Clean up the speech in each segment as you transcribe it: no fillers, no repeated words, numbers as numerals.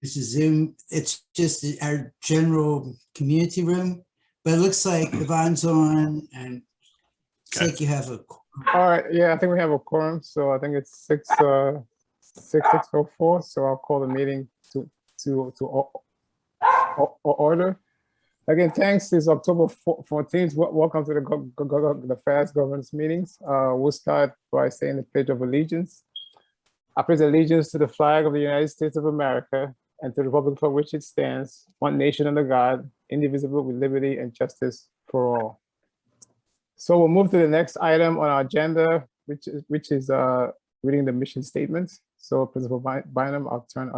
It's a Zoom. It's just our general community room, but it looks like Yvonne's on and it's like you have a. All right, yeah, I think we have a quorum, so I think it's 6:04. So I'll call the meeting to order. Again, thanks. It's October 14th. Welcome to the FAST governance meetings. We'll start by saying the Pledge of Allegiance. I pledge allegiance to the flag of the United States of America and to the republic for which it stands, one nation under God, indivisible, with liberty and justice for all. So we'll move to the next item on our agenda, which is reading the mission statements. So Principal Bynum, I'll turn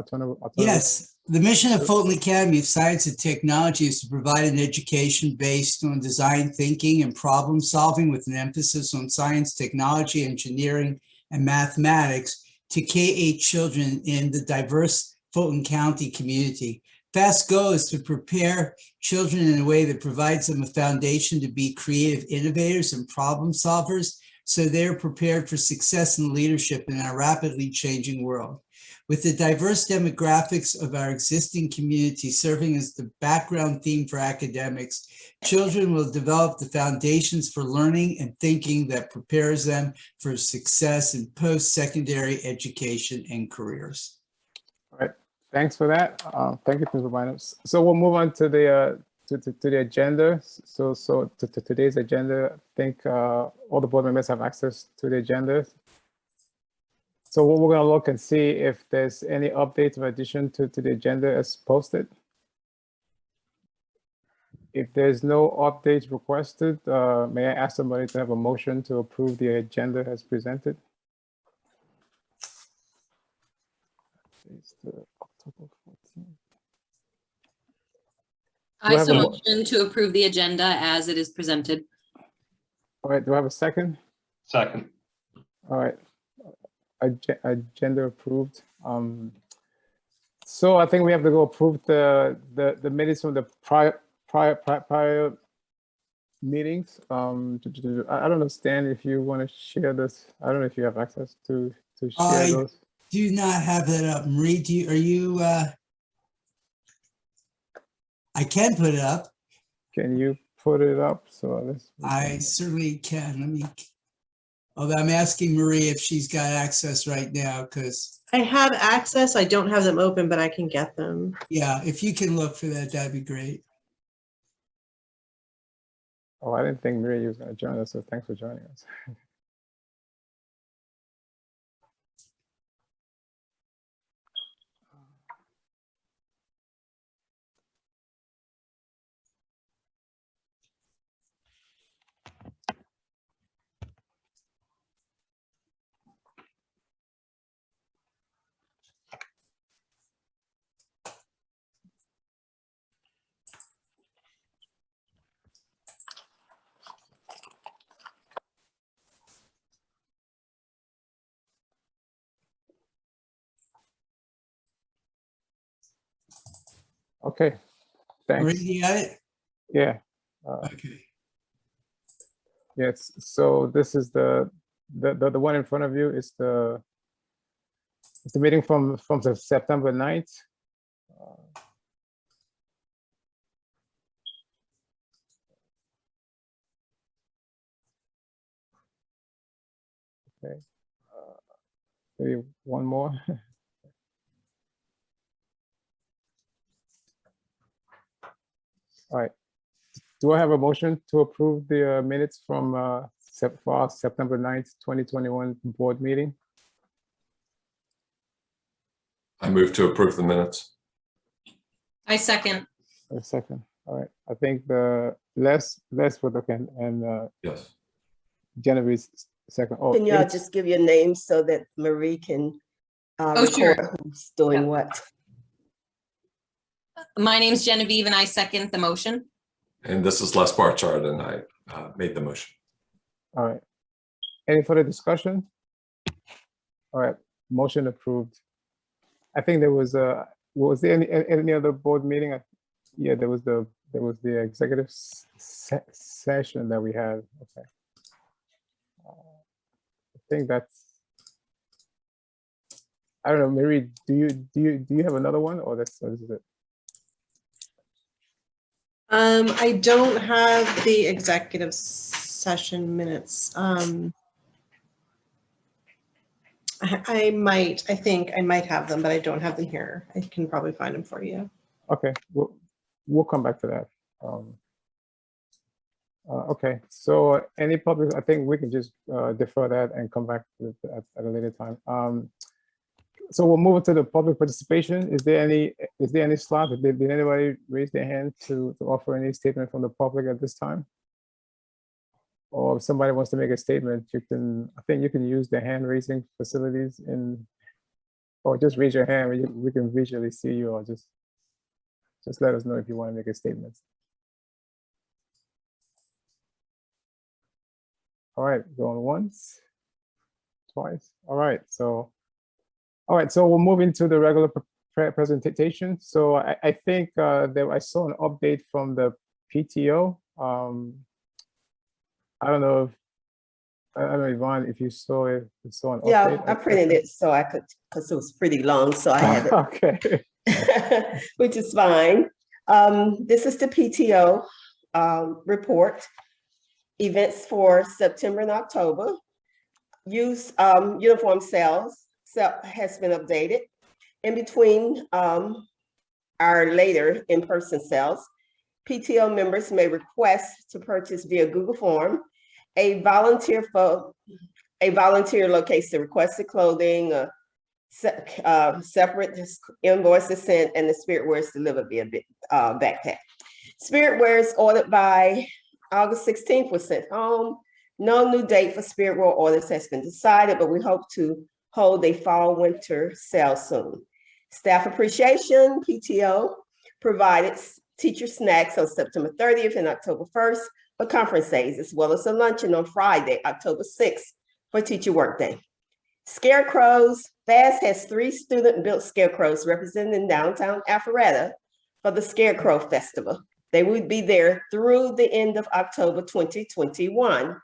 Yes, the mission of Fulton Academy of Science and Technology is to provide an education based on design thinking and problem solving with an emphasis on science, technology, engineering, and mathematics to K-8 children in the diverse Fulton County community. FAST's goal is to prepare children in a way that provides them a foundation to be creative innovators and problem solvers, so they're prepared for success and leadership in our rapidly changing world. With the diverse demographics of our existing community serving as the background theme for academics, children will develop the foundations for learning and thinking that prepares them for success in post-secondary education and careers. All right, thanks for that. Thank you, Principal Bynum. So we'll move on to the agenda. So to today's agenda, I think all the board members have access to the agenda. So we're going to look and see if there's any updates or addition to the agenda as posted. If there's no updates requested, may I ask somebody to have a motion to approve the agenda as presented? It's October 14th. I so motion to approve the agenda as it is presented. All right, do I have a second? Second. All right, agenda approved. So I think we have to go approve the minutes from the prior meetings. I don't understand if you want to share this. I don't know if you have access to share those. Do not have that up. Marie, I can put it up. Can you put it up? So I certainly can. Although I'm asking Marie if she's got access right now, because I have access. I don't have them open, but I can get them. Yeah, if you can look for that, that'd be great. Oh, I didn't think Marie was going to join us, so thanks for joining us. Okay, thanks. Marie, you got it? Yeah. Okay. Yes. So this is the one in front of you is the meeting from September 9th. Okay. Maybe one more. All right. Do I have a motion to approve the minutes from September 9th, 2021 board meeting? I move to approve the minutes. I second. A second. All right. I think the Les would okay, and Yes. Genevieve's second. Oh, Can y'all just give your names so that Marie can record sure. who's doing what? My name's Genevieve and I second the motion. And this is Les Barchard and I made the motion. all right. Any further discussion? All right. Motion approved. I think there was was there any other board meeting? Yeah, there was the executive session that we had. Okay. I think that's I don't know, Marie, do you have another one, or this is it? I don't have the executive session minutes. I think I might have them, but I don't have them here. I can probably find them for you. Okay, we'll come back to that. Okay, so any public, I think we can just defer that and come back to it at a later time. So we'll move to the public participation. Is there any slot? Did anybody raise their hand to offer any statement from the public at this time? Or if somebody wants to make a statement, I think you can use the hand raising facilities or just raise your hand. We can visually see you, or just let us know if you want to make a statement. All right, going once, twice. All right, so we'll move into the regular presentation. So I think that I saw an update from the PTO. I don't know, Yvonne, if you saw it, an Yeah, update. I printed it so I could, because it was pretty long, so I have it. Okay. Which is fine. This is the PTO report. Events for September and October. Uniform sales has been updated. In between our later in-person sales, PTO members may request to purchase via Google Form. A volunteer locates the requested clothing, separate invoice is sent, and the spirit wear is delivered via backpack. Spirit wear is ordered by August 16th was sent home. No new date for spirit wear orders has been decided, but we hope to hold a fall/winter sale soon. Staff appreciation, PTO provided teacher snacks on September 30th and October 1st for conference days, as well as a luncheon on Friday, October 6th for teacher workday. Scarecrows, FAST has 3 student-built scarecrows representing downtown Alpharetta for the Scarecrow Festival. They would be there through the end of October 2021.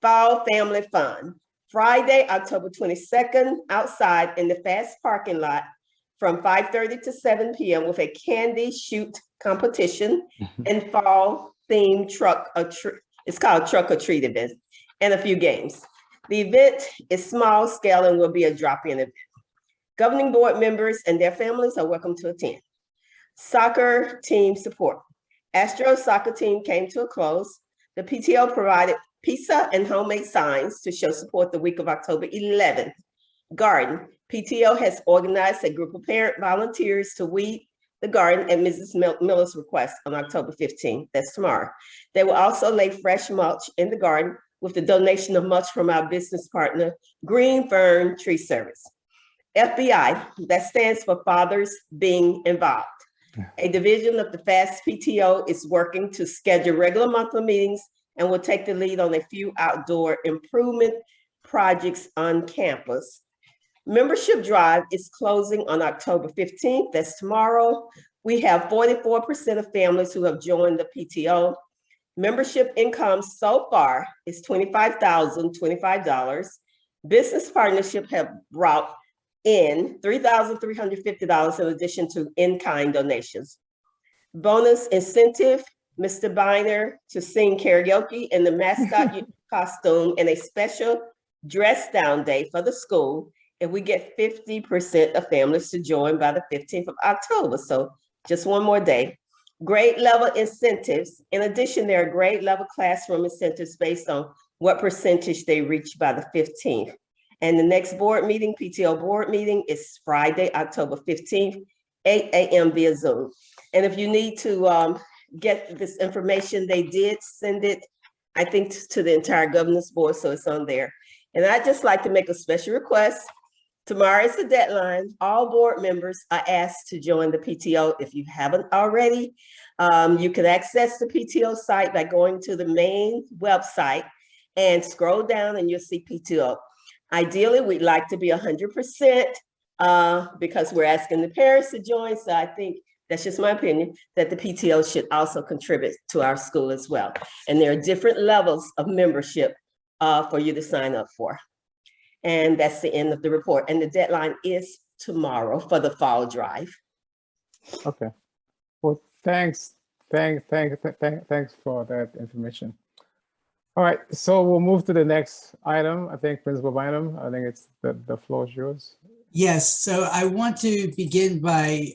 Fall Family Fun, Friday, October 22nd, outside in the FAST parking lot from 5:30 to 7 p.m. with a candy shoot competition and fall themed it's called Truck or Treat event, and a few games. The event is small scale and will be a drop-in event. Governing board members and their families are welcome to attend. Soccer team support. Astro soccer team came to a close. The PTO provided pizza and homemade signs to show support the week of October 11th. Garden. PTO has organized a group of parent volunteers to weed the garden at Mrs. Miller's request on October 15th. That's tomorrow. They will also lay fresh mulch in the garden with the donation of mulch from our business partner, Green Fern Tree Service. FBI, that stands for Fathers Being Involved. A division of the FAST PTO is working to schedule regular monthly meetings and will take the lead on a few outdoor improvement projects on campus. Membership drive is closing on October 15th. That's tomorrow. We have 44% of families who have joined the PTO. Membership income so far is $25,025. Business partnership have brought in $3,350 in addition to in-kind donations. Bonus incentive, Mr. Biner to sing karaoke in the mascot costume and a special dress down day for the school if we get 50% of families to join by the 15th of October. So just one more day. Grade level incentives. In addition, there are grade level classroom incentives based on what percentage they reach by the 15th. And the next board meeting, PTO board meeting, is Friday, October 15th, 8 a.m. via Zoom. And if you need to get this information, they did send it, I think, to the entire governance board, so it's on there. And I'd just like to make a special request. Tomorrow is the deadline. All board members are asked to join the PTO. If you haven't already, you can access the PTO site by going to the main website and scroll down and you'll see PTO. Ideally, we'd like to be 100% because we're asking the parents to join. So I think that's just my opinion, that the PTO should also contribute to our school as well. And there are different levels of membership for you to sign up for. And that's the end of the report. And the deadline is tomorrow for the fall drive. Okay. Well, thanks for that information. All right, so we'll move to the next item. I think Principal Bynum, I think it's the floor is yours. Yes, so I want to begin by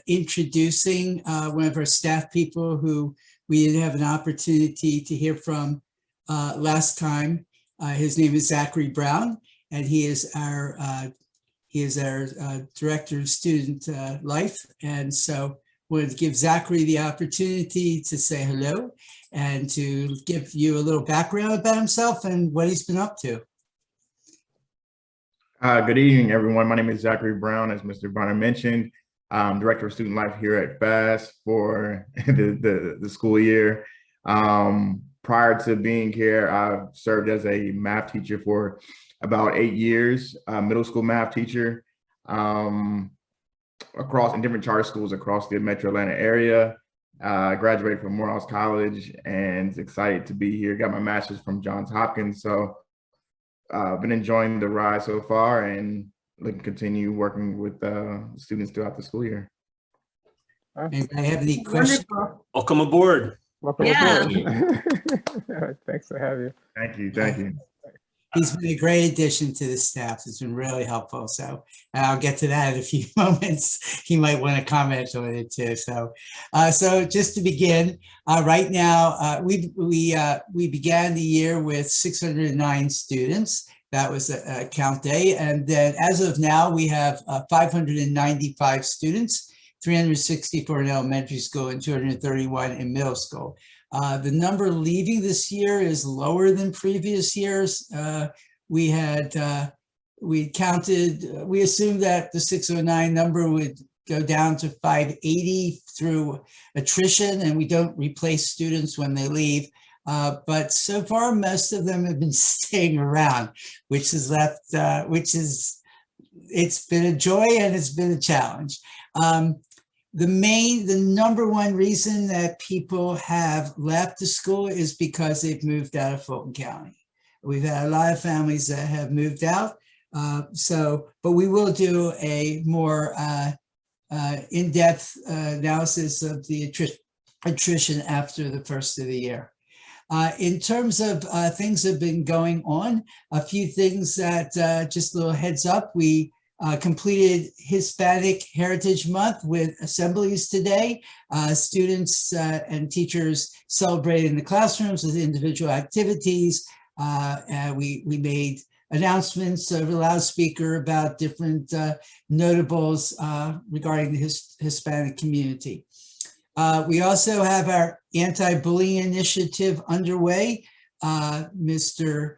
introducing one of our staff people who we didn't have an opportunity to hear from last time. His name is Zachary Brown, and he is our Director of Student Life. And so wanted to give Zachary the opportunity to say hello and to give you a little background about himself and what he's been up to. Good evening, everyone. My name is Zachary Brown, as Mr. Bonner mentioned. I'm Director of Student Life here at FAST for the school year. Prior to being here, I've served as a math teacher for about 8 years, middle school math teacher in different charter schools across the Metro Atlanta area. I graduated from Morehouse College and excited to be here. Got my master's from Johns Hopkins, so I've been enjoying the ride so far and looking to continue working with students throughout the school year. Anybody have any questions? Welcome aboard. Welcome Yeah. aboard. Thanks for having you. Thank you. Thank you. He's been a great addition to the staff. It's been really helpful. So I'll get to that in a few moments. He might want to comment on it too. So just to begin, right now, we began the year with 609 students. That was a count day. And then as of now, we have 595 students, 364 in elementary school and 231 in middle school. The number leaving this year is lower than previous years. We assumed that the 609 number would go down to 580 through attrition, and we don't replace students when they leave. But so far, most of them have been staying around, it's been a joy and it's been a challenge. The number one reason that people have left the school is because they've moved out of Fulton County. We've had a lot of families that have moved out. But we will do a more in-depth analysis of the attrition after the first of the year. In terms of things that have been going on, a few things that just a little heads up, we completed Hispanic Heritage Month with assemblies today. Students and teachers celebrated in the classrooms with individual activities. We made announcements over the loudspeaker about different notables regarding the Hispanic community. We also have our anti-bullying initiative underway. Mr.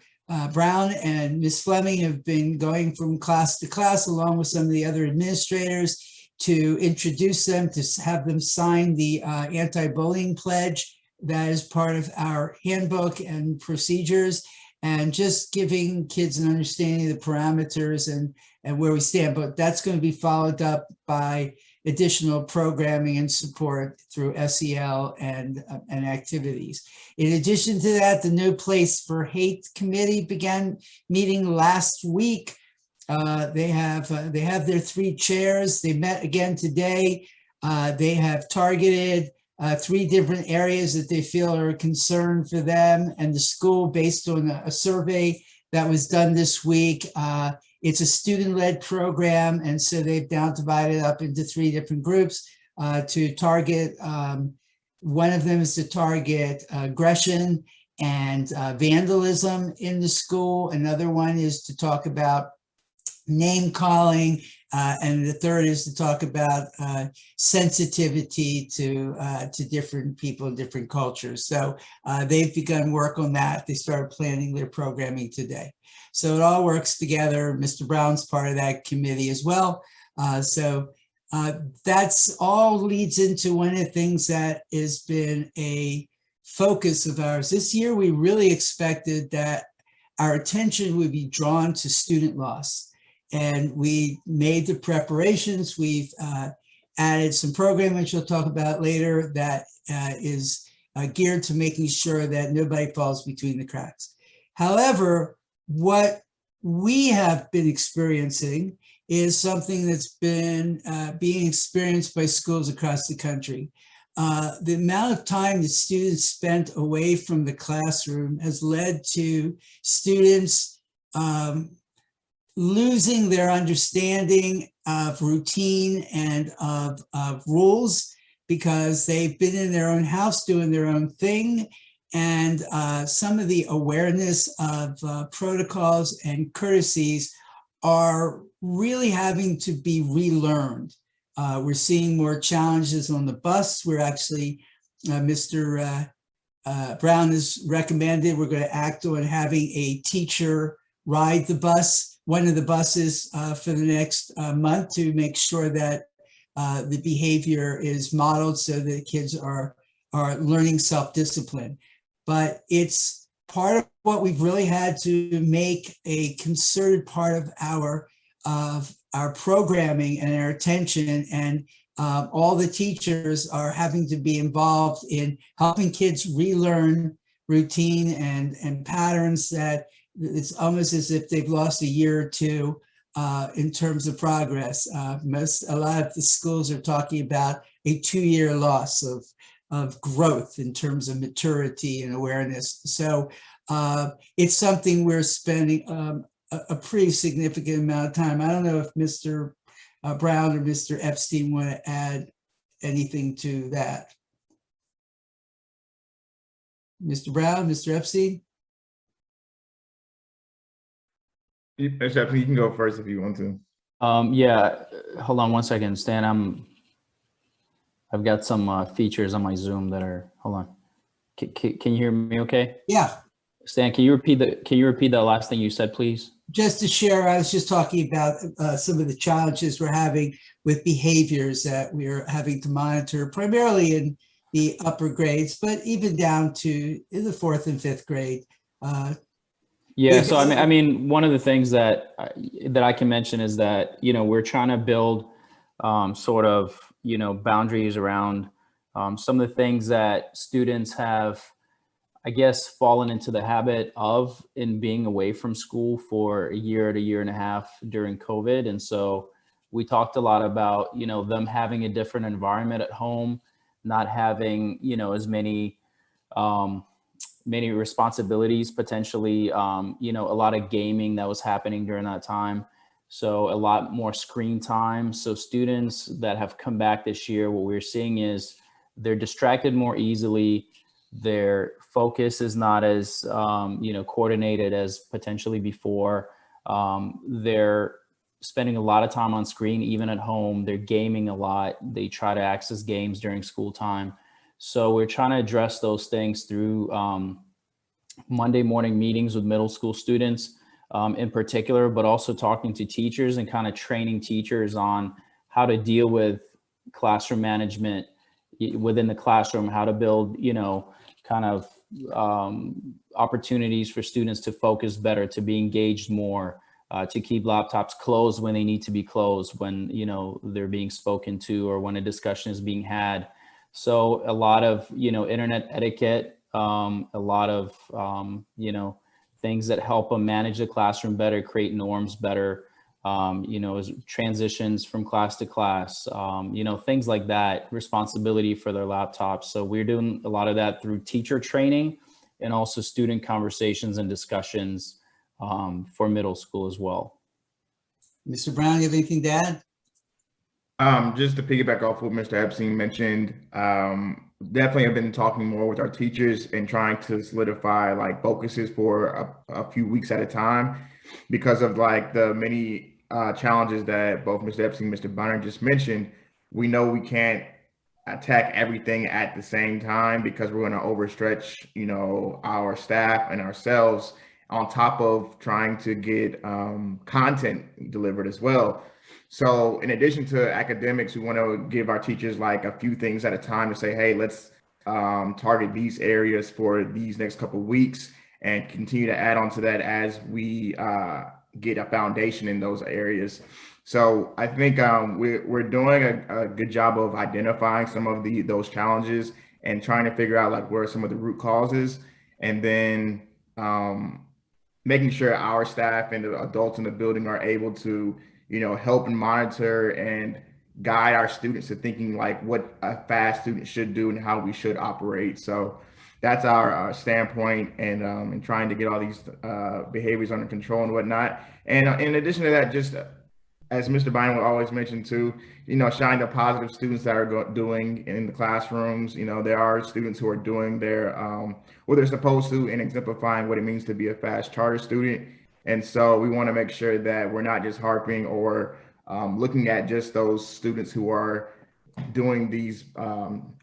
Brown and Ms. Fleming have been going from class to class along with some of the other administrators to introduce them, to have them sign the anti-bullying pledge that is part of our handbook and procedures, and just giving kids an understanding of the parameters and where we stand. But that's going to be followed up by additional programming and support through SEL and activities. In addition to that, the No Place for Hate Committee began meeting last week. They have their 3 chairs. They met again today. They have targeted 3 different areas that they feel are a concern for them and the school based on a survey that was done this week. It's a student-led program, and so they've now divided up into 3 different groups to target. One of them is to target aggression and vandalism in the school. Another one is to talk about name calling, and the third is to talk about sensitivity to different people, different cultures. So they've begun work on that. They started planning their programming today. So it all works together. Mr. Brown's part of that committee as well. That's all leads into one of the things that has been a focus of ours. This year, we really expected that our attention would be drawn to student loss. And we made the preparations. We've added some programming, which we'll talk about later, that is geared to making sure that nobody falls between the cracks. However, what we have been experiencing is something that's been being experienced by schools across the country. The amount of time that students spent away from the classroom has led to students losing their understanding of routine and of rules because they've been in their own house doing their own thing. And some of the awareness of protocols and courtesies are really having to be relearned. We're seeing more challenges on the bus. We're actually, Mr. Brown has recommended we're going to act on having a teacher ride the bus, one of the buses for the next month to make sure that the behavior is modeled so that kids are learning self-discipline. But it's part of what we've really had to make a concerted part of our programming and our attention, and all the teachers are having to be involved in helping kids relearn routine and patterns that it's almost as if they've lost a year or two in terms of progress. A lot of the schools are talking about a 2-year loss of growth in terms of maturity and awareness. So it's something we're spending a pretty significant amount of time. I don't know if Mr. Brown or Mr. Epstein want to add anything to that. Mr. Brown, Mr. Epstein? Mr. Epstein, you can go first if you want to. Yeah, hold on one second, Stan. I've got some features on my Zoom that are, hold on. Can you hear me okay? Yeah. Stan, can you repeat the last thing you said, please? Just to share, I was just talking about some of the challenges we're having with behaviors that we're having to monitor, primarily in the upper grades, but even down to in the 4th and 5th grade. Yeah, so I mean, one of the things that I can mention is that, you know, we're trying to build sort of, you know, boundaries around some of the things that students have, I guess, fallen into the habit of in being away from school for a year to 1.5 years during COVID. And so we talked a lot about, you know, them having a different environment at home, not having, you know, as many responsibilities potentially, you know, a lot of gaming that was happening during that time. So a lot more screen time. So students that have come back this year, what we're seeing is they're distracted more easily. Their focus is not as, you know, coordinated as potentially before. They're spending a lot of time on screen, even at home. They're gaming a lot. They try to access games during school time. So we're trying to address those things through Monday morning meetings with middle school students in particular, but also talking to teachers and kind of training teachers on how to deal with classroom management within the classroom, how to build, you know, kind of opportunities for students to focus better, to be engaged more, to keep laptops closed when they need to be closed, when, you know, they're being spoken to or when a discussion is being had. So a lot of, you know, internet etiquette, a lot of, you know, things that help them manage the classroom better, create norms better, you know, as transitions from class to class, you know, things like that, responsibility for their laptops. So we're doing a lot of that through teacher training and also student conversations and discussions for middle school as well. Mr. Brown, you have anything to add? Just to piggyback off what Mr. Epstein mentioned, definitely have been talking more with our teachers and trying to solidify like focuses for a few weeks at a time because of like the many challenges that both Mr. Epstein and Mr. Bonner just mentioned. We know we can't attack everything at the same time because we're going to overstretch, you know, our staff and ourselves on top of trying to get content delivered as well. So in addition to academics, we want to give our teachers like a few things at a time to say, hey, let's target these areas for these next couple of weeks and continue to add on to that as we get a foundation in those areas. So I think we're doing a good job of identifying some of those challenges and trying to figure out like where are some of the root causes, and then making sure our staff and the adults in the building are able to, help and monitor and guide our students to thinking like what a FAST student should do and how we should operate. So that's our standpoint, and trying to get all these behaviors under control and whatnot. And in addition to that, just as Mr. Bynum would always mention too, shine the positive students that are doing in the classrooms. There are students who are doing their what they're supposed to and exemplifying what it means to be a FAST charter student. And so we want to make sure that we're not just harping or looking at just those students who are doing these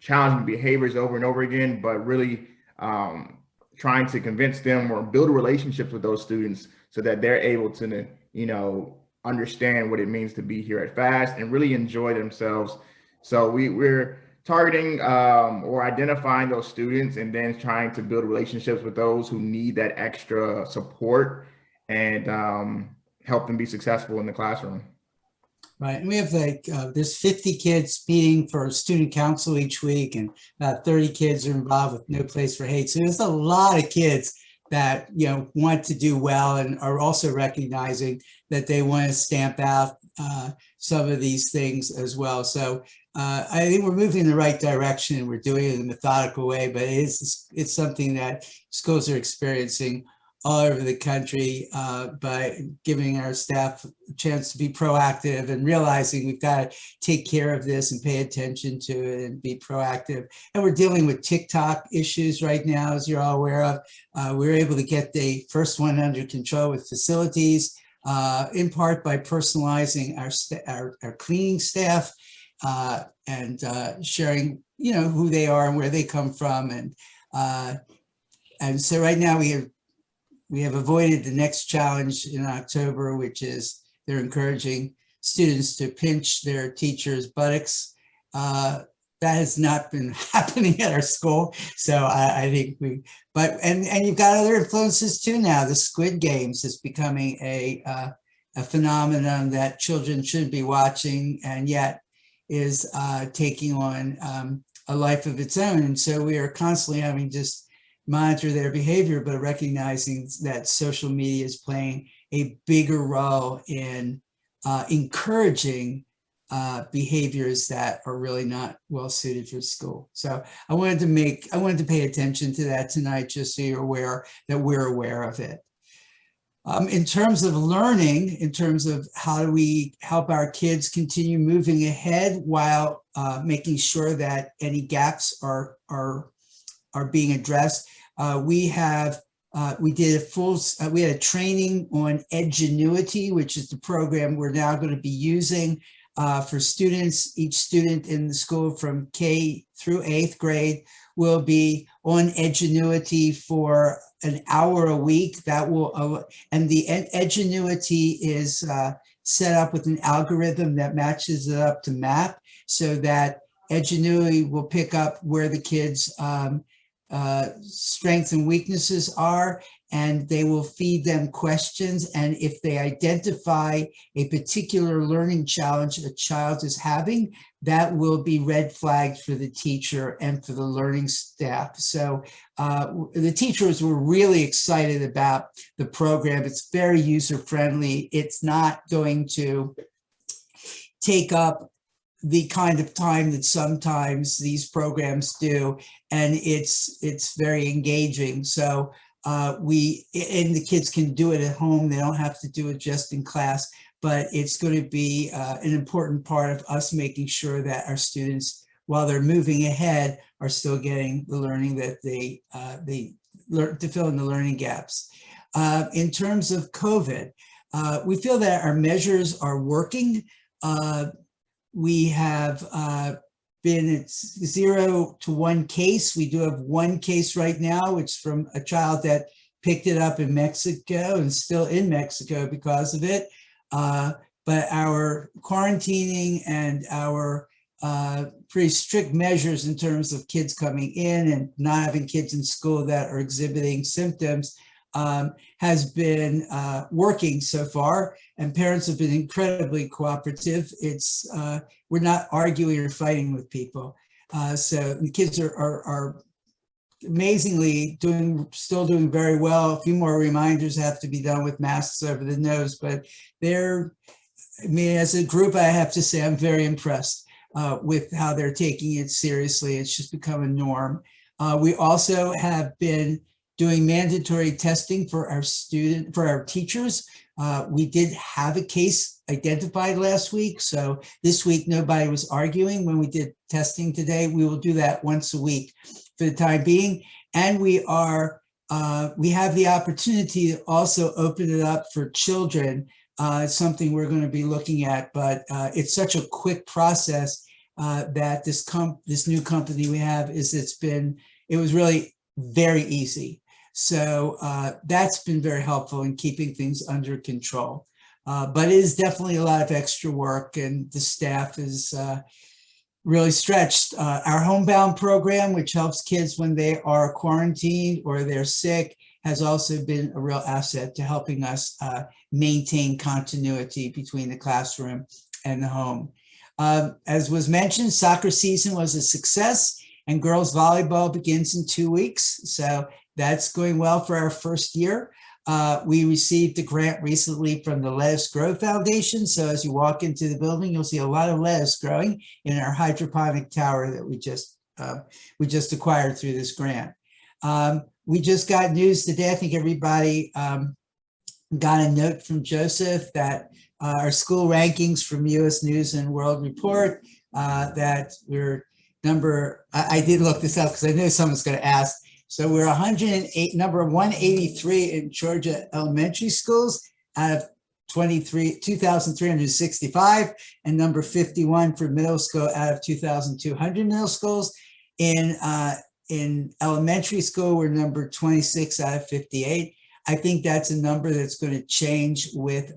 challenging behaviors over and over again, but really trying to convince them or build relationships with those students so that they're able to, understand what it means to be here at FAST and really enjoy themselves. So we're targeting or identifying those students and then trying to build relationships with those who need that extra support and help them be successful in the classroom. Right, and we have there's 50 kids meeting for student council each week, and about 30 kids are involved with No Place for Hate. So there's a lot of kids that want to do well and are also recognizing that they want to stamp out some of these things as well. So I think we're moving in the right direction, and we're doing it in a methodical way, but it's something that schools are experiencing all over the country by giving our staff a chance to be proactive and realizing we've got to take care of this and pay attention to it and be proactive. And we're dealing with TikTok issues right now, as you're all aware of. We were able to get the first one under control with facilities, in part by personalizing our cleaning staff and sharing, who they are and where they come from. And so right now we have avoided the next challenge in October, which is they're encouraging students to pinch their teachers' buttocks. That has not been happening at our school. So I think and you've got other influences too now. The Squid Games is becoming a phenomenon that children should be watching, and yet is taking on a life of its own. And so we are constantly having just monitor their behavior, but recognizing that social media is playing a bigger role in encouraging behaviors that are really not well suited for school. So I wanted to pay attention to that tonight, just so you're aware that we're aware of it. In terms of learning, in terms of how do we help our kids continue moving ahead while making sure that any gaps are being addressed. We had a training on Edgenuity, which is the program we're now going to be using for students. Each student in the school from K through 8th grade will be on Edgenuity for an hour a week. And the Edgenuity is set up with an algorithm that matches it up to MAP, so that Edgenuity will pick up where the kids' strengths and weaknesses are, and they will feed them questions. And if they identify a particular learning challenge a child is having, that will be red flagged for the teacher and for the learning staff. So the teachers were really excited about the program. It's very user-friendly. It's not going to take up the kind of time that sometimes these programs do, and it's very engaging. So and the kids can do it at home. They don't have to do it just in class, but it's going to be an important part of us making sure that our students, while they're moving ahead, are still getting the learning that they learn to fill in the learning gaps. In terms of COVID, we feel that our measures are working. We have been at 0 to 1 case. We do have 1 case right now, which is from a child that picked it up in Mexico and still in Mexico because of it. But our quarantining and our pretty strict measures in terms of kids coming in and not having kids in school that are exhibiting symptoms has been working so far, and parents have been incredibly cooperative. We're not arguing or fighting with people. So the kids are amazingly still doing very well. A few more reminders have to be done with masks over the nose, but I mean, as a group, I have to say I'm very impressed with how they're taking it seriously. It's just become a norm. We also have been doing mandatory testing for our teachers. We did have a case identified last week. So this week, nobody was arguing when we did testing today. We will do that once a week for the time being. And we have the opportunity to also open it up for children. It's something we're going to be looking at, but it's such a quick process that this new company we have it was really very easy. So that's been very helpful in keeping things under control. But it is definitely a lot of extra work, and the staff is really stretched. Our homebound program, which helps kids when they are quarantined or they're sick, has also been a real asset to helping us maintain continuity between the classroom and the home. As was mentioned, soccer season was a success, and girls volleyball begins in 2 weeks. So that's going well for our first year. We received a grant recently from the Lettuce Grow Foundation. So as you walk into the building, you'll see a lot of lettuce growing in our hydroponic tower that we just acquired through this grant. We just got news today. I think everybody got a note from Joseph that our school rankings from US News and World Report that we're I did look this up because I knew someone's going to ask. So we're number 183 in Georgia elementary schools out of 2,365, and number 51 for middle school out of 2,200 middle schools. In elementary school, we're number 26 out of 58. I think that's a number that's going to change with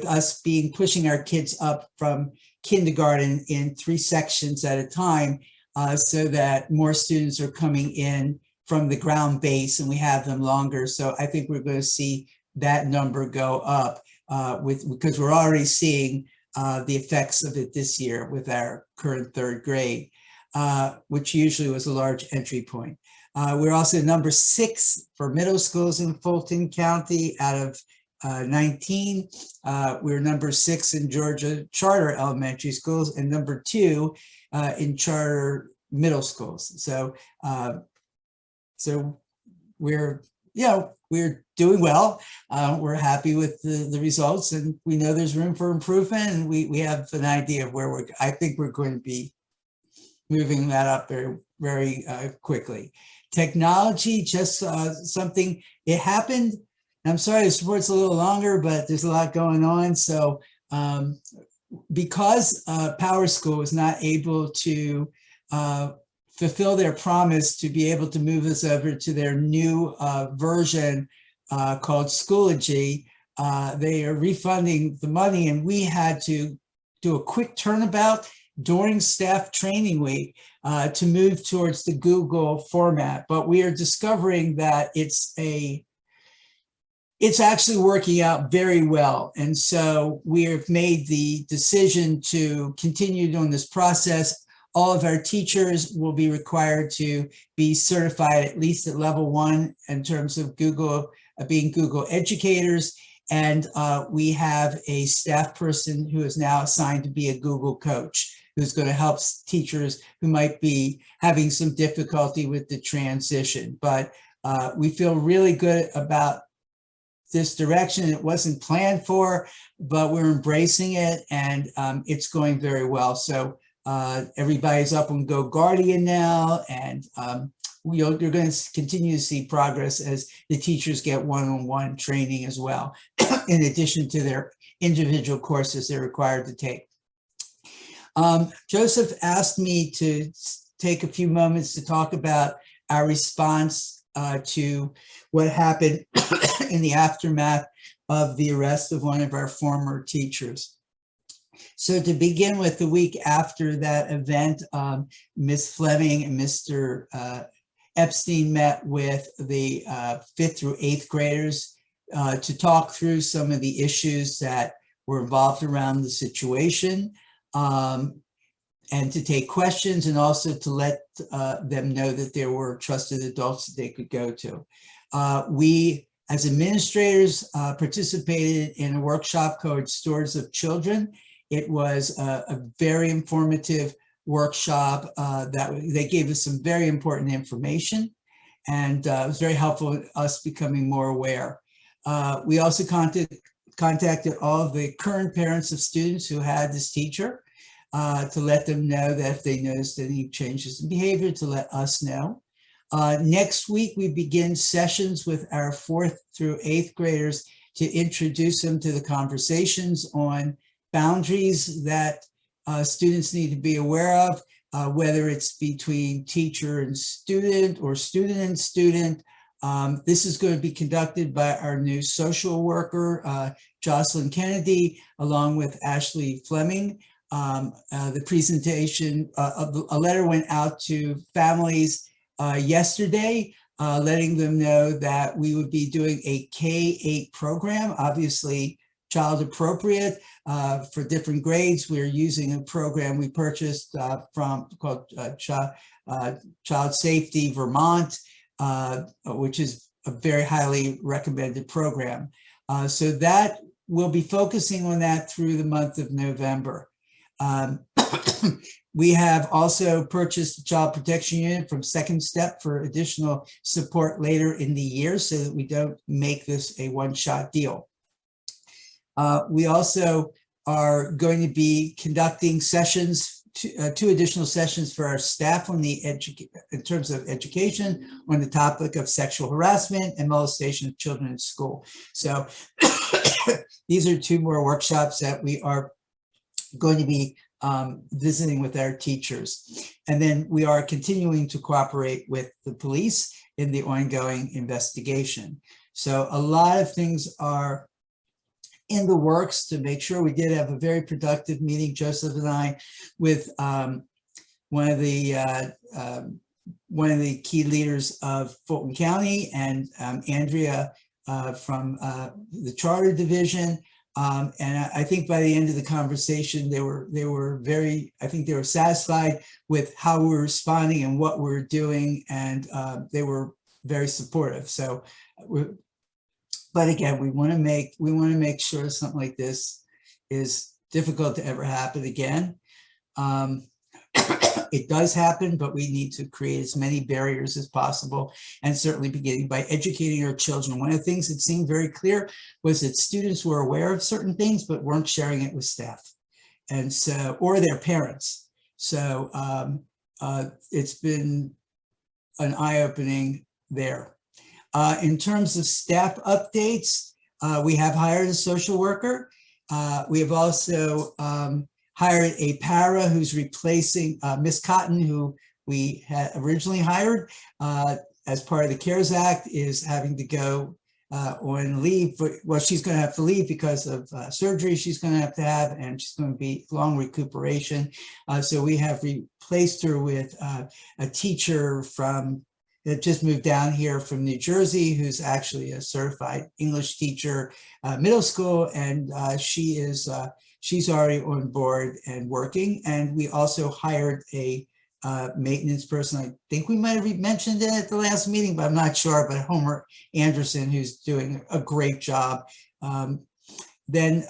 us pushing our kids up from kindergarten in 3 sections at a time, so that more students are coming in from the ground base and we have them longer. So I think we're going to see that number go up because we're already seeing the effects of it this year with our current 3rd grade, which usually was a large entry point. We're also number 6 for middle schools in Fulton County out of 19. We're number 6 in Georgia charter elementary schools and number 2 in charter middle schools. So we're doing well. We're happy with the results, and we know there's room for improvement, and we have an idea of where I think we're going to be moving that up very, very quickly. Technology, just something, it happened. I'm sorry, this report's a little longer, but there's a lot going on. So because Power School was not able to fulfill their promise to be able to move us over to their new version called Schoology, they are refunding the money, and we had to do a quick turnabout during staff training week to move towards the Google format. But we are discovering that it's actually working out very well. And so we have made the decision to continue doing this process. All of our teachers will be required to be certified at least at level 1 in terms of Google, being Google educators. And we have a staff person who is now assigned to be a Google coach, who's going to help teachers who might be having some difficulty with the transition. But we feel really good about this direction. It wasn't planned for, but we're embracing it, and it's going very well. So everybody's up on Go Guardian now, and you're going to continue to see progress as the teachers get one-on-one training as well, in addition to their individual courses they're required to take. Joseph asked me to take a few moments to talk about our response to what happened in the aftermath of the arrest of one of our former teachers. So to begin with, the week after that event, Ms. Fleming and Mr. Epstein met with the 5th through 8th graders to talk through some of the issues that were involved around the situation. and to take questions, and also to let them know that there were trusted adults that they could go to. We, as administrators, participated in a workshop called Stewards of Children. It was a very informative workshop that they gave us some very important information, and it was very helpful in us becoming more aware. We also contacted all of the current parents of students who had this teacher to let them know that if they noticed any changes in behavior, to let us know. Next week, we begin sessions with our 4th through 8th graders to introduce them to the conversations on boundaries that students need to be aware of, whether it's between teacher and student or student and student. This is going to be conducted by our new social worker, Jocelyn Kennedy, along with Ashley Fleming. The presentation, a letter went out to families yesterday, letting them know that we would be doing a K-8 program, obviously child appropriate for different grades. We're using a program we purchased called Child Safety Vermont, which is a very highly recommended program. So that we'll be focusing on that through the month of November. We have also purchased a child protection unit from Second Step for additional support later in the year so that we don't make this a one-shot deal. We also are going to be conducting sessions, 2 additional sessions for our staff on in terms of education on the topic of sexual harassment and molestation of children in school. So these are 2 more workshops that we are going to be visiting with our teachers. And then we are continuing to cooperate with the police in the ongoing investigation. So a lot of things are in the works to make sure. We did have a very productive meeting, Joseph and I, with one of the key leaders of Fulton County, and Andrea from the Charter Division. And I think by the end of the conversation, they were very, I think they were satisfied with how we're responding and what we're doing, and they were very supportive. So, but again, we want to make sure something like this is difficult to ever happen again. It does happen, but we need to create as many barriers as possible, and certainly beginning by educating our children. One of the things that seemed very clear was that students were aware of certain things, but weren't sharing it with staff, and so, or their parents. So it's been an eye-opening there. In terms of staff updates, we have hired a social worker. We have also hired a para who's replacing Miss Cotton, who we had originally hired as part of the CARES Act, is having to go on leave. Well, she's going to have to leave because of surgery she's going to have, and she's going to be long recuperation. So we have replaced her with a teacher that just moved down here from New Jersey, who's actually a certified English teacher, middle school, and she's already on board and working. And we also hired a maintenance person. I think we might have mentioned it at the last meeting, but I'm not sure, but Homer Anderson, who's doing a great job. Then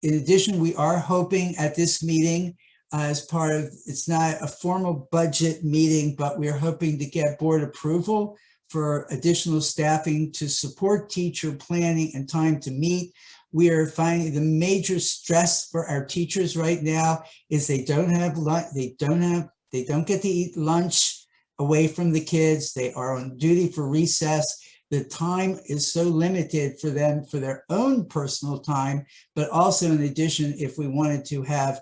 in addition, we are hoping at this meeting, as part of, it's not a formal budget meeting, but we're hoping to get board approval for additional staffing to support teacher planning and time to meet. We are finding the major stress for our teachers right now is they don't have lunch, they don't get to eat lunch away from the kids. They are on duty for recess. The time is so limited for them for their own personal time, but also in addition, if we wanted to have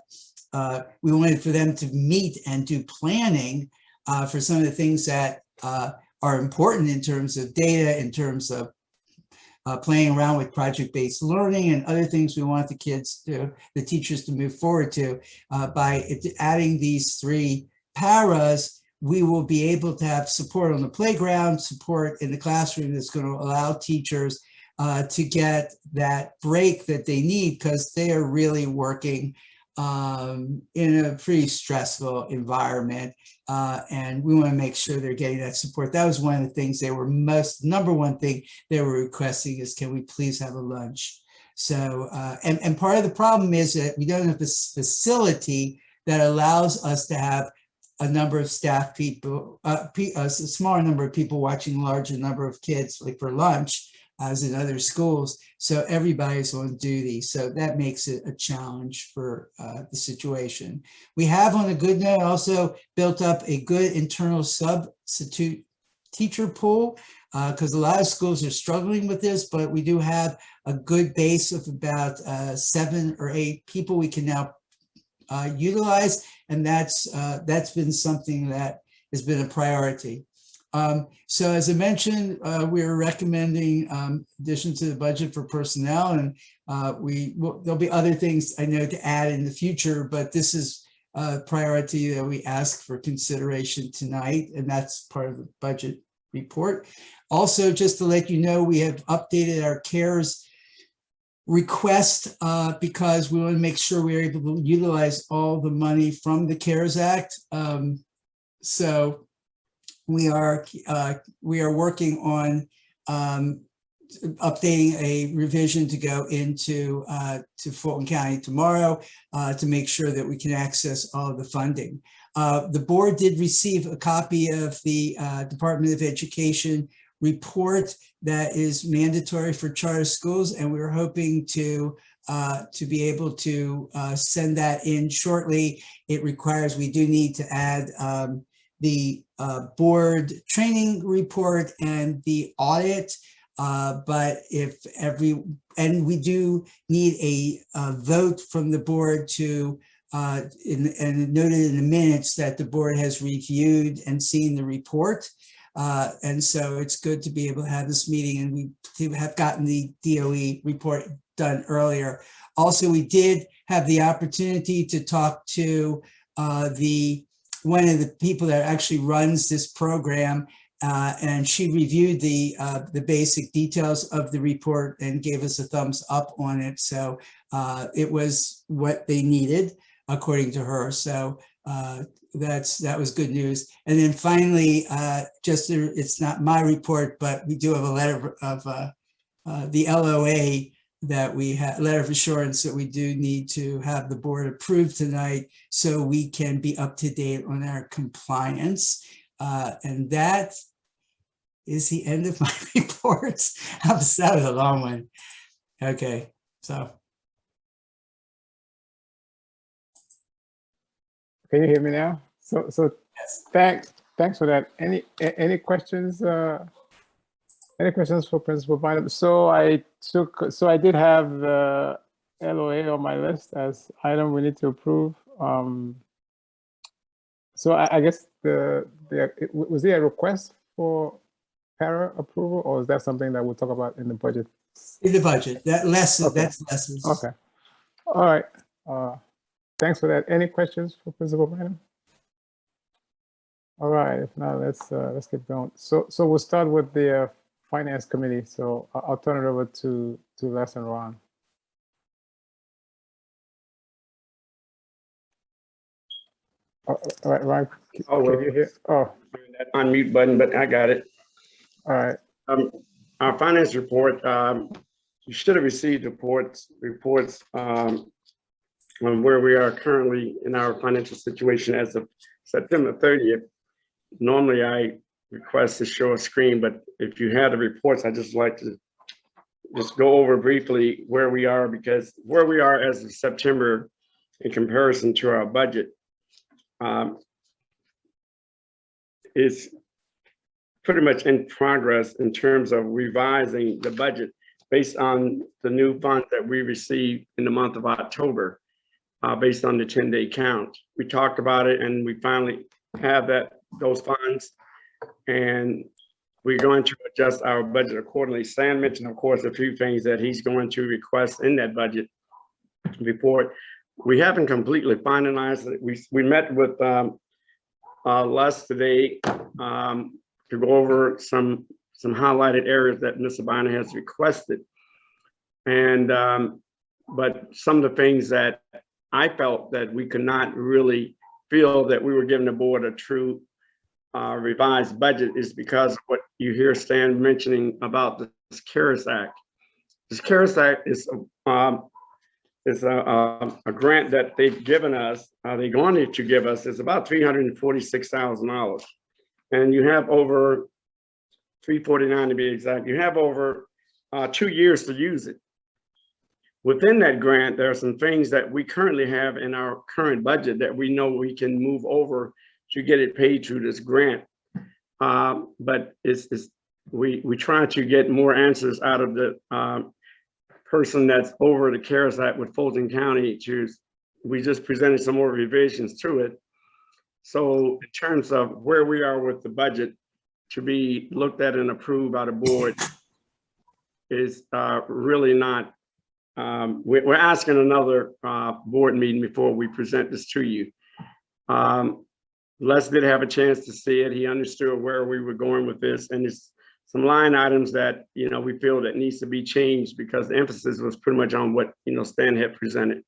we wanted for them to meet and do planning for some of the things that are important in terms of data, in terms of playing around with project-based learning and other things we want the teachers to move forward to. By adding these 3 paras, we will be able to have support on the playground, support in the classroom that's going to allow teachers to get that break that they need, because they are really working in a pretty stressful environment. And we want to make sure they're getting that support. That was one of the things they were number one thing they were requesting is, can we please have a lunch? So, and part of the problem is that we don't have this facility that allows us to have a number of staff people, a smaller number of people watching a larger number of kids, like for lunch, as in other schools. So everybody's on duty. So that makes it a challenge for the situation. We have, on a good note, also built up a good internal substitute teacher pool, because a lot of schools are struggling with this, but we do have a good base of about 7 or 8 people we can now utilize, and that's been something that has been a priority. So as I mentioned, we're recommending addition to the budget for personnel, and there'll be other things I know to add in the future, but this is a priority that we ask for consideration tonight, and that's part of the budget report. Also, just to let you know, we have updated our CARES request because we want to make sure we're able to utilize all the money from the CARES Act. So we are working on updating a revision to go into to Fulton County tomorrow to make sure that we can access all of the funding. The board did receive a copy of the Department of Education report that is mandatory for charter schools, and we're hoping to be able to send that in shortly. It requires, we do need to add the board training report and the audit, but and we do need a vote from the board to and noted in the minutes that the board has reviewed and seen the report. And so it's good to be able to have this meeting, and we have gotten the DOE report done earlier. Also, we did have the opportunity to talk to one of the people that actually runs this program, and she reviewed the basic details of the report and gave us a thumbs up on it. So it was what they needed, according to her. So that was good news. And then finally, it's not my report, but we do have a letter of the LOA that we have, letter of assurance that we do need to have the board approve tonight so we can be up to date on our compliance. And that is the end of my reports. That was a long one. Okay, so. Can you hear me now? So Yes. Thanks for that. Any questions? Any questions for Principal Bynum? So I did have the LOA on my list as item we need to approve. So I guess was there a request for para approval, or is that something that we'll talk about in the budget? In the budget, that's Okay. lessons. Okay. All right. Thanks for that. Any questions for Principal Bynum? All right. If not, let's keep going. So we'll start with the Finance Committee. So I'll turn it over to Les and Ron. All right, Ron. Can you hear? Oh, That unmute button, but I got it. all right. Our finance report, you should have received reports on where we are currently in our financial situation as of September 30th. Normally I request to show a screen, but if you had the reports, I'd just like to just go over briefly where we are, because where we are as of September in comparison to our budget is pretty much in progress in terms of revising the budget based on the new funds that we received in the month of October, based on the 10-day count. We talked about it and we finally have those funds, and we're going to adjust our budget accordingly. Sam mentioned, of course, a few things that he's going to request in that budget report. We haven't completely finalized it. We met with Les today to go over some highlighted areas that Ms. Sabina has requested. And but some of the things that I felt that we could not really feel that we were giving the board a true revised budget is because of what you hear Stan mentioning about this CARES Act. This CARES Act is a grant that they've given us, they're going to give us, is about $346,000. And you have over 349 to be exact, you have over 2 years to use it. Within that grant, there are some things that we currently have in our current budget that we know we can move over to get it paid through this grant. But we try to get more answers out of the person that's over the CARES Act with Fulton County. We just presented some more revisions to it. So in terms of where we are with the budget to be looked at and approved by the board is really not, we're asking another board meeting before we present this to you. Les did have a chance to see it. He understood where we were going with this, and there's some line items that, you know, we feel that needs to be changed because the emphasis was pretty much on what, you know, Stan had presented.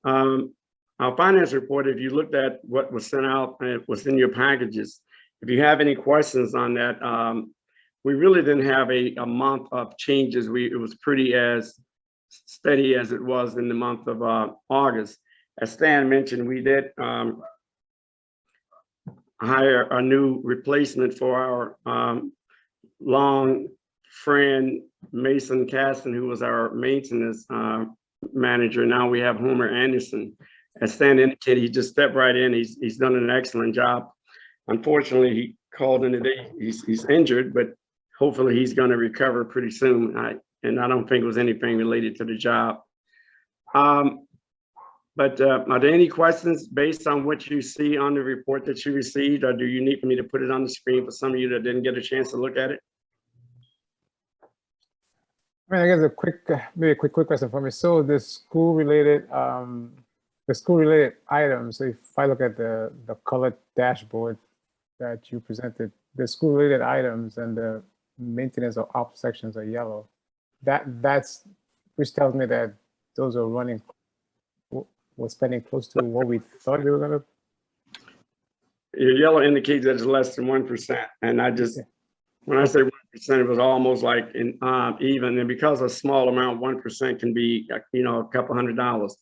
Our finance report, if you looked at what was sent out and it was in your packages, if you have any questions on that, we really didn't have a month of changes. It was pretty as steady as it was in the month of August. As Stan mentioned, we did hire a new replacement for our long friend Mason Caston, who was our maintenance manager. Now we have Homer Anderson. As Stan indicated, he just stepped right in. He's done an excellent job. Unfortunately, he called in today. He's injured, but hopefully he's going to recover pretty soon. And I don't think it was anything related to the job. But are there any questions based on what you see on the report that you received, or do you need for me to put it on the screen for some of you that didn't get a chance to look at it? I mean, I guess maybe a quick question for me. So the school-related items, if I look at the colored dashboard that you presented, the school-related items and the maintenance or ops sections are yellow. Which tells me that those are running. We're spending close to what we thought we were gonna. Your yellow indicates that it's less than 1%, and when I say 1%, it was almost like in even. And because a small amount, 1% can be, you know, a couple $100.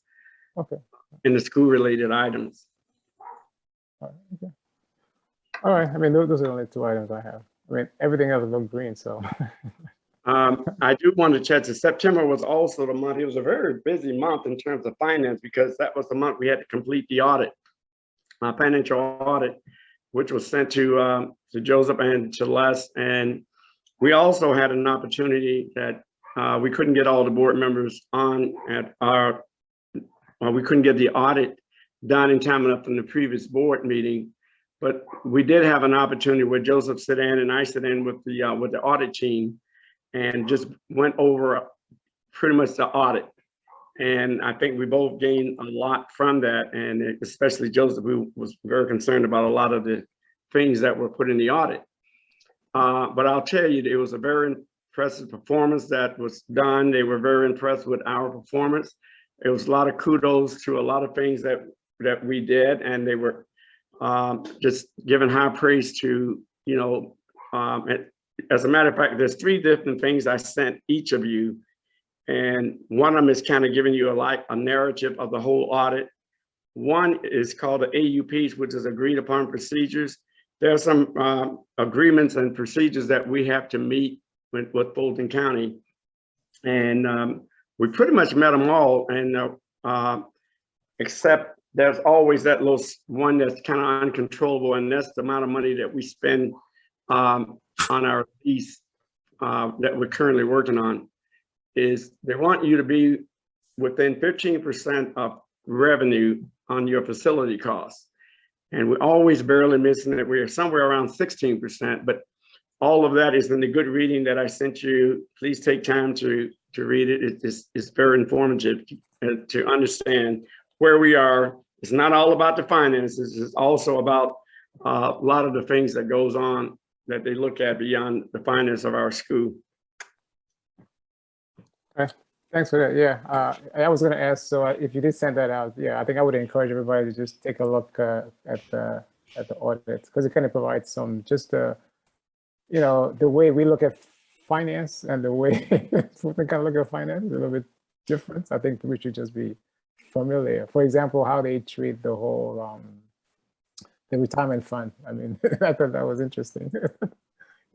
Okay. In the school-related items. All right. Okay. All right. I mean, those are the only two items I have. I mean, everything else looked green, so. I do want to check that September was also the month. It was a very busy month in terms of finance because that was the month we had to complete the audit, financial audit, which was sent to Joseph and to Les. And we also had an opportunity that we couldn't get all the board members on at we couldn't get the audit done in time enough from the previous board meeting. But we did have an opportunity where Joseph sit in and I sit in with the audit team and just went over pretty much the audit. And I think we both gained a lot from that, and especially Joseph, who was very concerned about a lot of the things that were put in the audit. But I'll tell you, it was a very impressive performance that was done. They were very impressed with our performance. It was a lot of kudos to a lot of things that we did, and they were just giving high praise to, you know, as a matter of fact, there's 3 different things I sent each of you. And one of them is kind of giving you a narrative of the whole audit. One is called the AUPs, which is agreed upon procedures. There are some agreements and procedures that we have to meet with Fulton County. And we pretty much met them all, and except there's always that little one that's kind of uncontrollable, and that's the amount of money that we spend on our piece that we're currently working on. Is they want you to be within 15% of revenue on your facility costs. And we're always barely missing it. We're somewhere around 16%, but all of that is in the good reading that I sent you. Please take time to read it. It's very informative to understand where we are. It's not all about the finances. It's also about a lot of the things that goes on that they look at beyond the finance of our school. Okay, Thanks for that. Yeah, I was going to ask. So if you did send that out, yeah, I think I would encourage everybody to just take a look at the audit, because it kind of provides some just the way we look at finance and the way we kind of look at finance is a little bit different. I think we should just be familiar. For example, how they treat the whole the retirement fund. I mean, I thought that was interesting.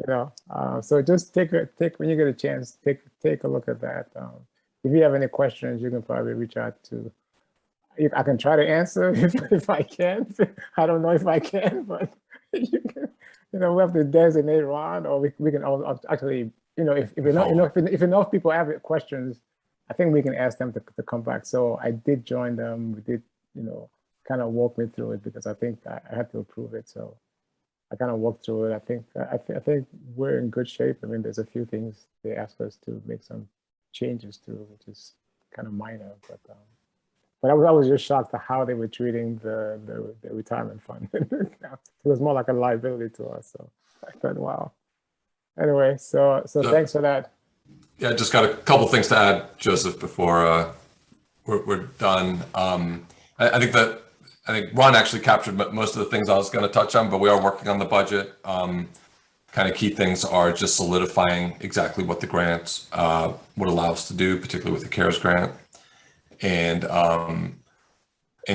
So just take when you get a chance, take a look at that. If you have any questions, you can probably reach out to. I can try to answer if I can. I don't know if I can, but you can, we have to designate Ron, or we can actually, if enough people have questions, I think we can ask them to come back. So I did join them. We did, kind of walk me through it, because I think I had to approve it. So I kind of walked through it. I think we're in good shape. I mean, there's a few things they asked us to make some changes to, which is kind of minor, but I was just shocked at how they were treating the retirement fund. It was more like a liability to us. So I thought, wow. Anyway, so thanks for that. Yeah, just got a couple things to add, Joseph, before we're done. I think Ron actually captured most of the things I was going to touch on, but we are working on the budget. Kind of key things are just solidifying exactly what the grants would allow us to do, particularly with the CARES grant, and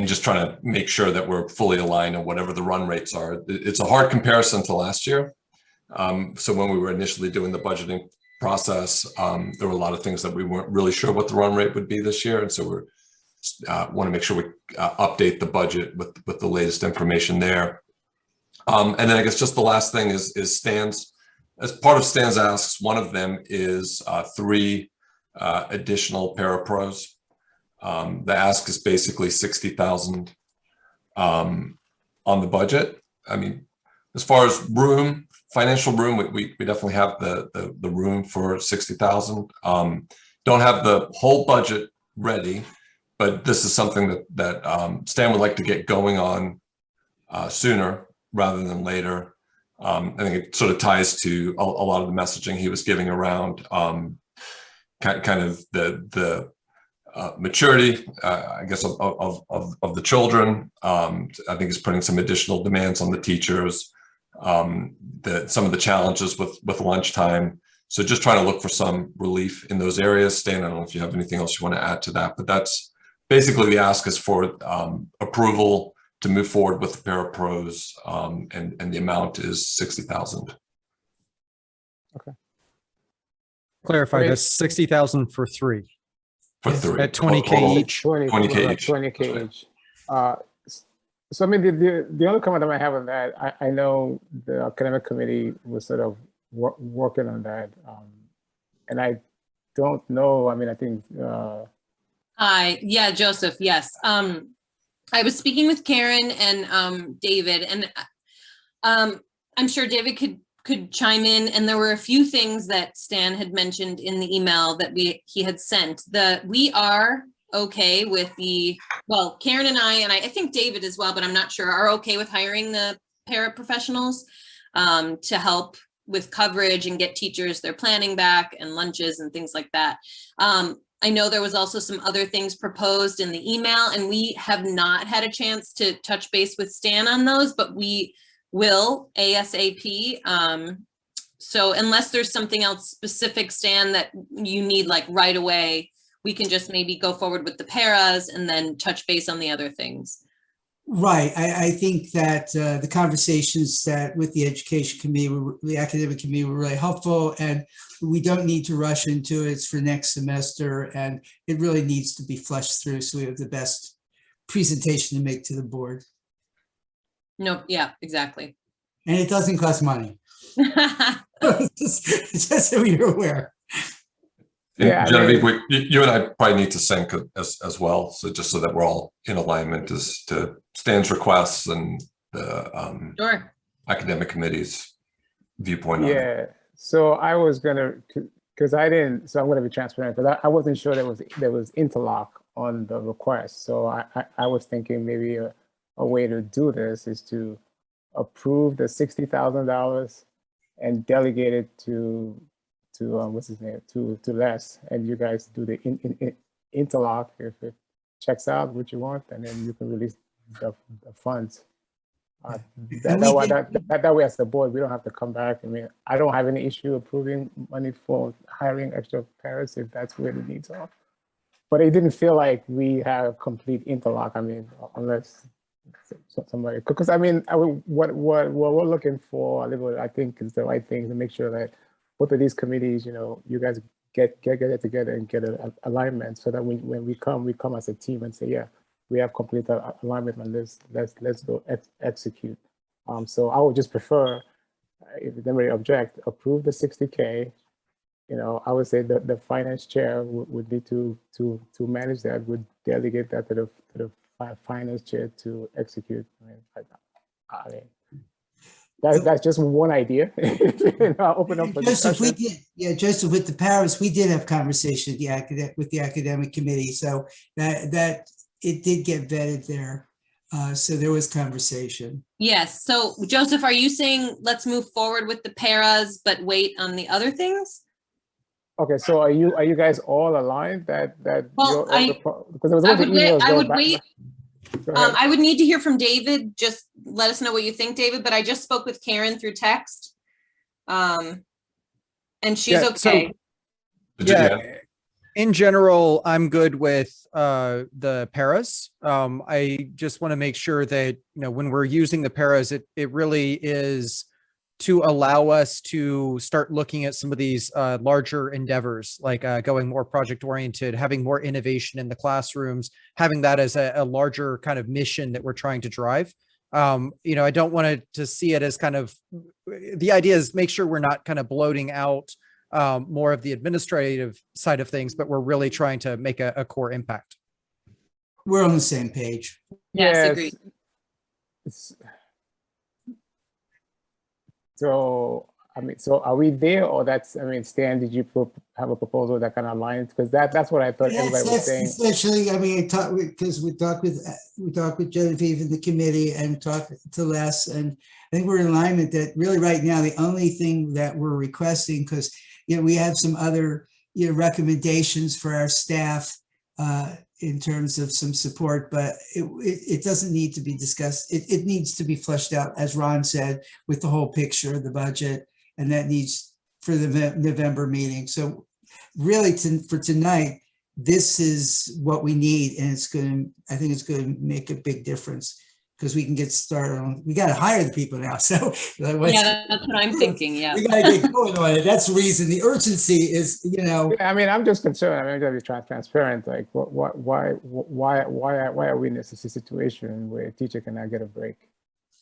just trying to make sure that we're fully aligned on whatever the run rates are. It's a hard comparison to last year. So when we were initially doing the budgeting process, there were a lot of things that we weren't really sure what the run rate would be this year, and so we want to make sure we update the budget with the latest information there. And then I guess just the last thing is Stan's, as part of Stan's asks, one of them is 3 additional parapros. The ask is basically 60,000 on the budget. I mean, as far as financial room, we definitely have the room for 60,000. Don't have the whole budget ready, but this is something that Stan would like to get going on sooner rather than later. I think it sort of ties to a lot of the messaging he was giving around kind of the maturity, I guess, of the children. I think he's putting some additional demands on the teachers, some of the challenges with lunchtime. So just trying to look for some relief in those areas. Stan, I don't know if you have anything else you want to add to that, but that's basically the ask is for approval to move forward with the parapros, and the amount is 60,000. Okay. Clarify, that's 60,000 for 3. For 3. At 20K each. 20K each. 20K each. So I mean, the only comment I might have on that, I know the academic committee was sort of working on that, and I don't know. I mean, I think. Yeah, Joseph. Yes. I was speaking with Karen and David, and I'm sure David could chime in. And there were a few things that Stan had mentioned in the email that he had sent. We are okay with Karen and I think David as well, but I'm not sure, are okay with hiring the paraprofessionals to help with coverage and get teachers their planning back and lunches and things like that. I know there was also some other things proposed in the email, and we have not had a chance to touch base with Stan on those, but we will ASAP. So unless there's something else specific, Stan, that you need like right away, we can just maybe go forward with the paras and then touch base on the other things. Right. I think that the conversations that with the education committee, the academic committee were really helpful, and we don't need to rush into it. It's for next semester, and it really needs to be fleshed through so we have the best presentation to make to the board. No, yeah, exactly. And it doesn't cost money. just so you're aware. Yeah, Genevieve, you and I probably need to sync as well. So just so that we're all in alignment as to Stan's requests and the academic committee's viewpoint. Yeah. On it. So I was gonna, because I didn't. So I'm going to be transparent, because I wasn't sure there was interlock on the request. So I was thinking maybe a way to do this is to approve the $60,000 and delegate it to what's his name, to Les, and you guys do the interlock if it checks out what you want, and then you can release the funds. That way, as the board, we don't have to come back. I mean, I don't have any issue approving money for hiring extra parents if that's where the needs are. But it didn't feel like we had a complete interlock. I mean, unless somebody, because I mean, what we're looking for, I think, is the right thing to make sure that both of these committees, you guys get it together and get an alignment, so that when we come as a team and say, yeah, we have complete alignment on this. Let's go execute. So I would just prefer, if anybody object, approve the 60K. I would say that the finance chair would need to manage that. Would delegate that to the finance chair to execute. I mean, that's just one idea. I'll open up for Joseph, discussion. Joseph, with the Paris, we did have conversation with the academic committee, so that it did get vetted there. So there was conversation. Yes. So Joseph, are you saying let's move forward with the paras, but wait on the other things? Okay, so are you guys all aligned that Well, because there was a bunch of emails I going would back. wait. Go ahead. I would need to hear from David. Just let us know what you think, David. But I just spoke with Karen through text, and she's Yeah, so- okay. Yeah, in general, I'm good with the paras. I just want to make sure that, when we're using the paras, it really is to allow us to start looking at some of these larger endeavors, like going more project oriented, having more innovation in the classrooms, having that as a larger kind of mission that we're trying to drive. I don't want to see it as kind of, the idea is make sure we're not kind of bloating out more of the administrative side of things, but we're really trying to make a core impact. We're on the same page. Yes, agreed. So are we there, or Stan, did you have a proposal that kind of aligns? Because that's what I thought everybody was saying. Essentially, I mean, because we talked with Genevieve in the committee and talked to Les, and I think we're in alignment that really right now the only thing that we're requesting, because we have some other recommendations for our staff in terms of some support, but it doesn't need to be discussed. It needs to be fleshed out, as Ron said, with the whole picture of the budget, and that needs for the November meeting. So really for tonight, this is what we need, and I think it's going to make a big difference, because we can get started on, we got to hire the people now. So Yeah, that's what I'm thinking. Yeah. we got to get going on it. That's the reason. The urgency is, I mean, I'm just concerned. I'm going to be transparent. Like, why are we in this situation where a teacher cannot get a break?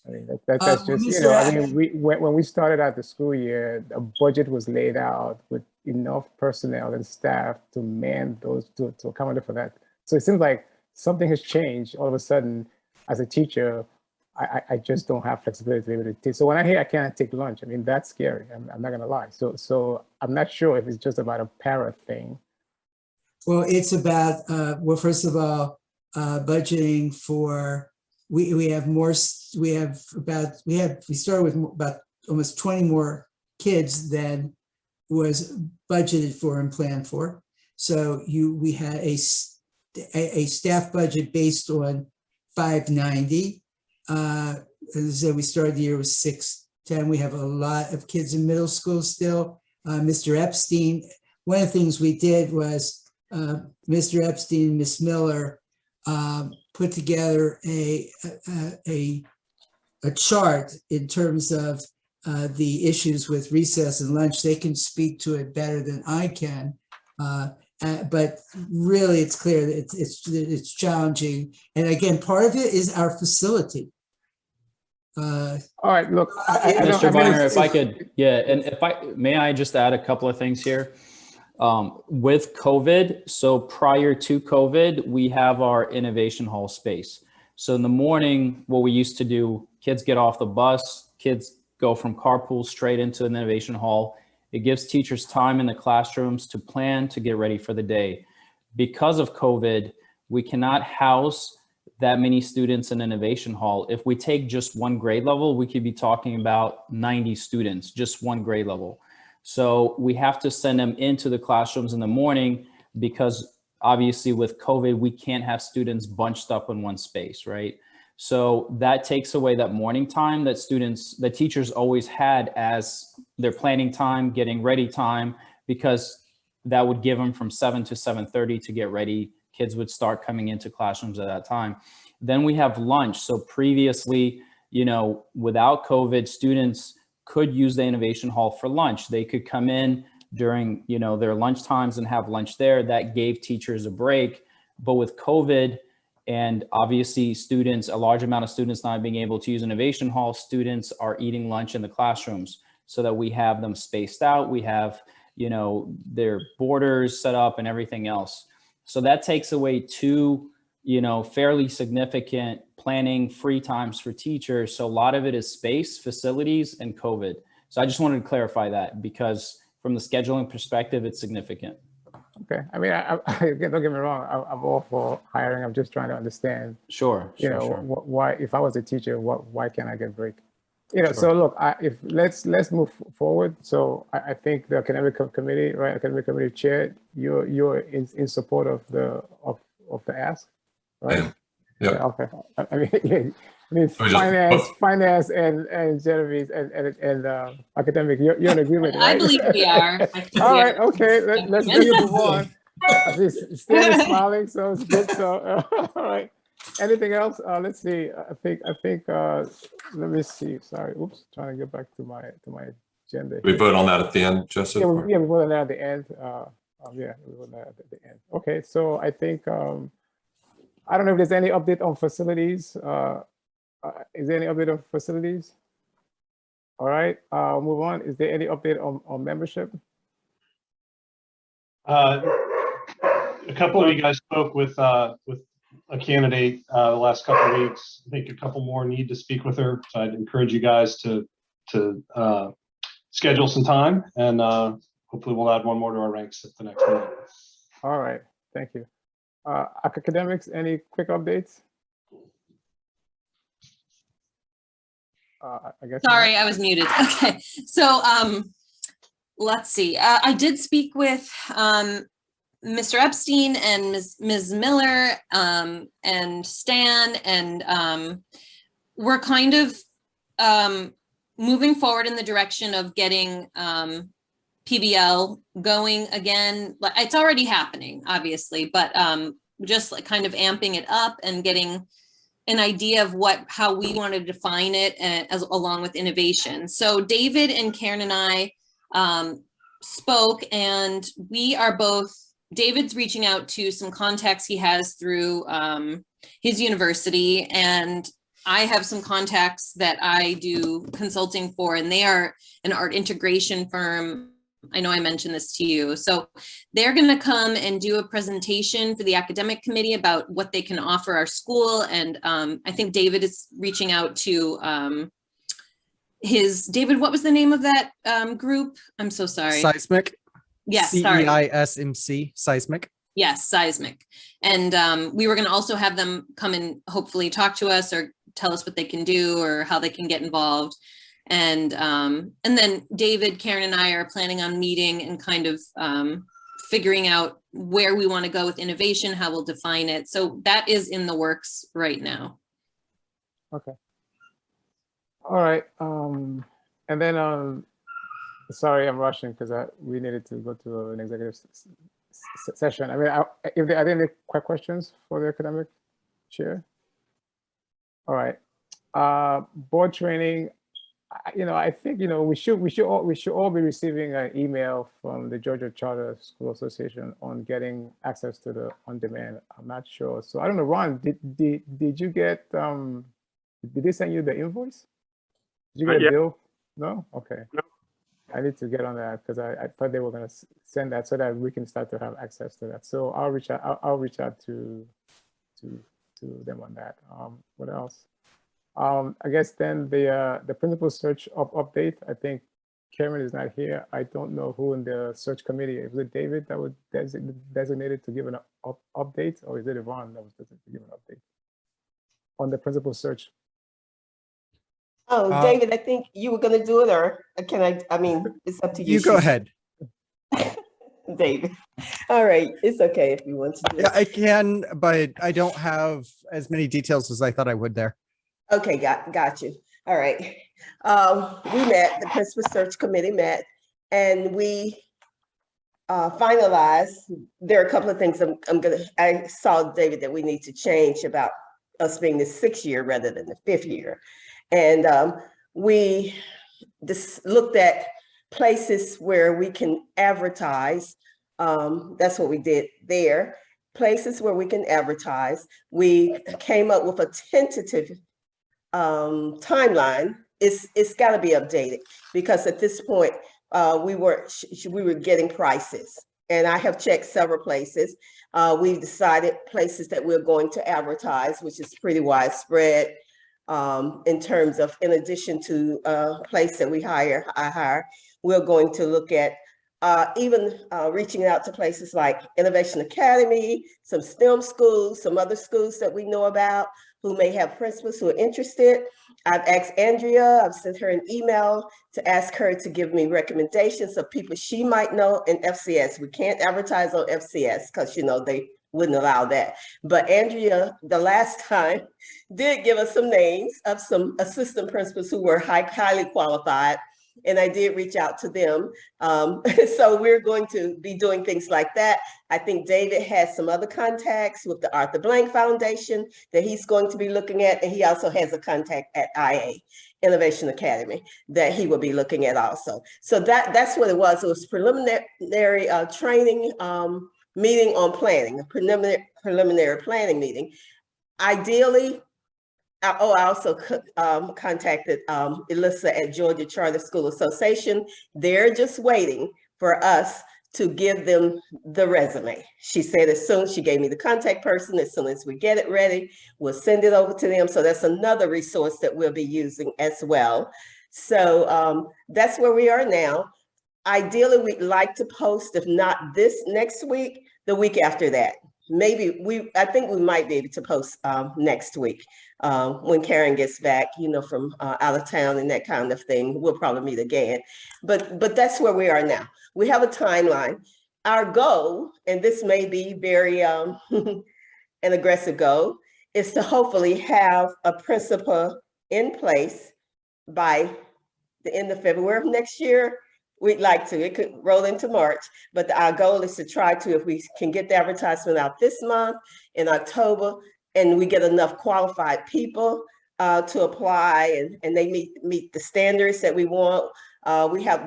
I mean, that's just, I mean, when we started out the school year, a budget was laid out with enough personnel and staff to man those, to accommodate for that. So it seems like something has changed all of a sudden. As a teacher, I just don't have flexibility to be able to teach. So when I hear I can't take lunch, I mean, that's scary. I'm not gonna lie. So I'm not sure if it's just about a para thing. Well, it's about, well, first of all, budgeting for, we started with about almost 20 more kids than was budgeted for and planned for. So we had a staff budget based on 590. As I said, we started the year with 610. We have a lot of kids in middle school still. Mr. Epstein, one of the things we did was Mr. Epstein and Miss Miller put together a chart in terms of the issues with recess and lunch. They can speak to it better than I can. But really, it's clear that it's challenging. And again, part of it is our facility. All right, look, Mr. Viner, if I could, and may I just add a couple of things here? With COVID, so prior to COVID, we have our innovation hall space. So in the morning, what we used to do, kids get off the bus, kids go from carpool straight into an innovation hall. It gives teachers time in the classrooms to plan, to get ready for the day. Because of COVID, we cannot house that many students in innovation hall. If we take just one grade level, we could be talking about 90 students, just one grade level. So we have to send them into the classrooms in the morning because obviously with COVID, we can't have students bunched up in one space, right? So that takes away that morning time that teachers always had as their planning time, getting ready time, because that would give them from 7 to 7:30 to get ready. Kids would start coming into classrooms at that time. Then we have lunch. So previously, without COVID, students could use the Innovation Hall for lunch. They could come in during, their lunch times and have lunch there. That gave teachers a break. But with COVID, and obviously a large amount of students not being able to use Innovation Hall, students are eating lunch in the classrooms so that we have them spaced out. We have, their borders set up and everything else. So that takes away two, fairly significant planning free times for teachers. So a lot of it is space, facilities, and COVID. So I just wanted to clarify that because from the scheduling perspective, it's significant. Okay. I mean, again, don't get me wrong. I'm all for hiring. I'm just trying to understand. Sure. Why, if I was a teacher, why can't I get a break? Sure. So look, let's move forward. So I think the academic committee, right? Academic committee chair, you're in support of the ask, right? Yeah. Okay. I mean, finance, and Genevieve and academic. You're in agreement, right? I believe we are. All right. Okay. Let's move on. At least Stan is smiling, so it's good. So all right. Anything else? Let's see. I think. Let me see. Sorry. Oops. Trying to get back to my agenda. We vote on that at the end, Joseph? Yeah, we vote on that at the end. Yeah, we vote on that at the end. Okay. So I think. I don't know if there's any update on facilities. Is there any update on facilities? All right. Move on. Is there any update on membership? A couple of you guys spoke with a candidate the last couple of weeks. I think a couple more need to speak with her. So I'd encourage you guys to schedule some time, and hopefully we'll add one more to our ranks at the next meeting. All right, thank you. Academics, any quick updates? I guess. Sorry, I was muted. Okay, so let's see. I did speak with Mr. Epstein and Ms. Miller and Stan, and we're kind of moving forward in the direction of getting PBL going again. It's already happening, obviously, but just like kind of amping it up and getting an idea of how we want to define it along with innovation. So David and Karen and I spoke, and we are both, David's reaching out to some contacts he has through his university, and I have some contacts that I do consulting for, and they are an art integration firm. I know I mentioned this to you. So they're going to come and do a presentation for the academic committee about what they can offer our school. And I think David is reaching out to David, what was the name of that group? I'm so sorry. Seismic. Yes, sorry. CEISMC, Seismic. Yes, Seismic. And we were going to also have them come and hopefully talk to us or tell us what they can do or how they can get involved. And then David, Karen, and I are planning on meeting and kind of figuring out where we want to go with innovation, how we'll define it. So that is in the works right now. Okay. All right. And then, sorry, I'm rushing because we needed to go to an executive session. I mean, are there any quick questions for the academic chair? All right. Board training. I think we should all be receiving an email from the Georgia Charter School Association on getting access to the on-demand. I'm not sure, so I don't know. Ron, did you get? Did they send you the invoice? Did you get a bill? No. Okay. No. I need to get on that because I thought they were going to send that so that we can start to have access to that. So I'll reach out. I'll reach out to them on that. What else? I guess then the principal search update. I think Karen is not here. I don't know who in the search committee. Is it David that was designated to give an update, or is it Yvonne that was designated to give an update on the principal search? Oh, David, I think you were gonna do it, or I mean, it's up to you. You go ahead. David. All right, it's okay if you want to do Yeah, it. I can, but I don't have as many details as I thought I would there. Okay, got you. All right. We met, the principal search committee met, and we finalized. There are a couple of things I saw, David, that we need to change about us being the 6th year rather than the 5th year. And we just looked at places where we can advertise. That's what we did there. Places where we can advertise. We came up with a tentative timeline. It's got to be updated, because at this point we were getting prices, and I have checked several places. We've decided places that we're going to advertise, which is pretty widespread. In terms of, in addition to place that I hire, we're going to look at even reaching out to places like Innovation Academy, some STEM schools, some other schools that we know about who may have principals who are interested. I've asked Andrea, I've sent her an email to ask her to give me recommendations of people she might know in FCS. We can't advertise on FCS because, you know, they wouldn't allow that. But Andrea, the last time, did give us some names of some assistant principals who were highly qualified, and I did reach out to them. So we're going to be doing things like that. I think David has some other contacts with the Arthur Blank Foundation that he's going to be looking at, and he also has a contact at IA, Innovation Academy, that he will be looking at also. So that's what it was. It was preliminary training meeting on planning, a preliminary planning meeting. Ideally, I also contacted Elissa at Georgia Charter School Association. They're just waiting for us to give them the resume. She said as soon as she gave me the contact person, as soon as we get it ready, we'll send it over to them. So that's another resource that we'll be using as well. So that's where we are now. Ideally, we'd like to post, if not this next week, the week after that. Maybe I think we might be able to post next week when Karen gets back, you know, from out of town and that kind of thing. We'll probably meet again. But that's where we are now. We have a timeline. Our goal, and this may be very an aggressive goal, is to hopefully have a principal in place by the end of February of next year. We'd like to. It could roll into March, but our goal is to try to, if we can get the advertisement out this month in October, and we get enough qualified people to apply, and they meet the standards that we want.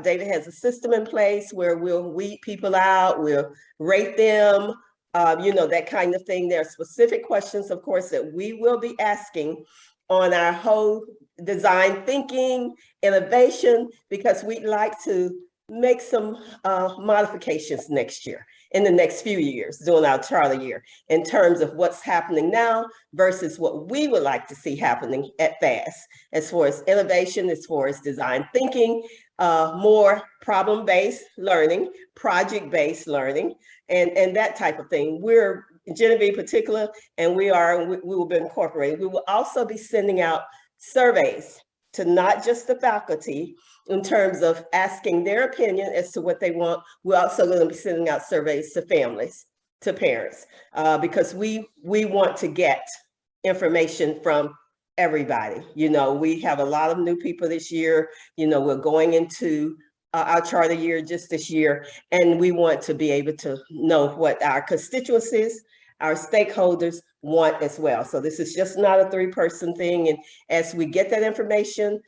David has a system in place where we'll weed people out, we'll rate them, you know, that kind of thing. There are specific questions, of course, that we will be asking on our whole design thinking, innovation, because we'd like to make some modifications next year, in the next few years, during our charter year, in terms of what's happening now versus what we would like to see happening at FAST, as far as innovation, as far as design thinking, more problem-based learning, project-based learning, and that type of thing. We're Genevieve particular, and we will be incorporating. We will also be sending out surveys to not just the faculty in terms of asking their opinion as to what they want. We're also going to be sending out surveys to families, to parents, because we want to get information from everybody. You know, we have a lot of new people this year. You know, we're going into our charter year just this year, and we want to be able to know what our constituencies, our stakeholders want as well. So this is just not a 3-person thing. And as we get that information,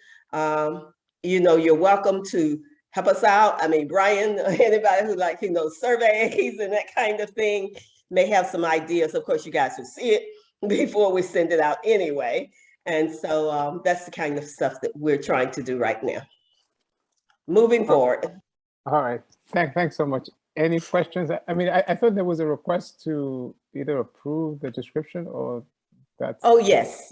you know, you're welcome to help us out. I mean, Brian, anybody who like, you know, surveys and that kind of thing may have some ideas. Of course, you guys will see it before we send it out anyway. And so that's the kind of stuff that we're trying to do right now. Moving forward. All right, thanks so much. Any questions? I mean, I thought there was a request to either approve the description or that's. Oh, yes.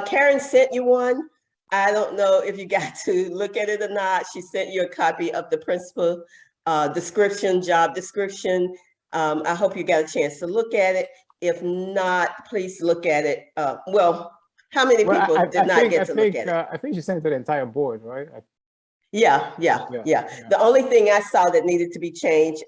Karen sent you one. I don't know if you got to look at it or not. She sent you a copy of the principal description, job description. I hope you got a chance to look at it. If not, please look at it. Well, How many Well, people did not think, get to look at it? I think she sent it to the entire board, right? Yeah. The only thing I saw that needed to be changed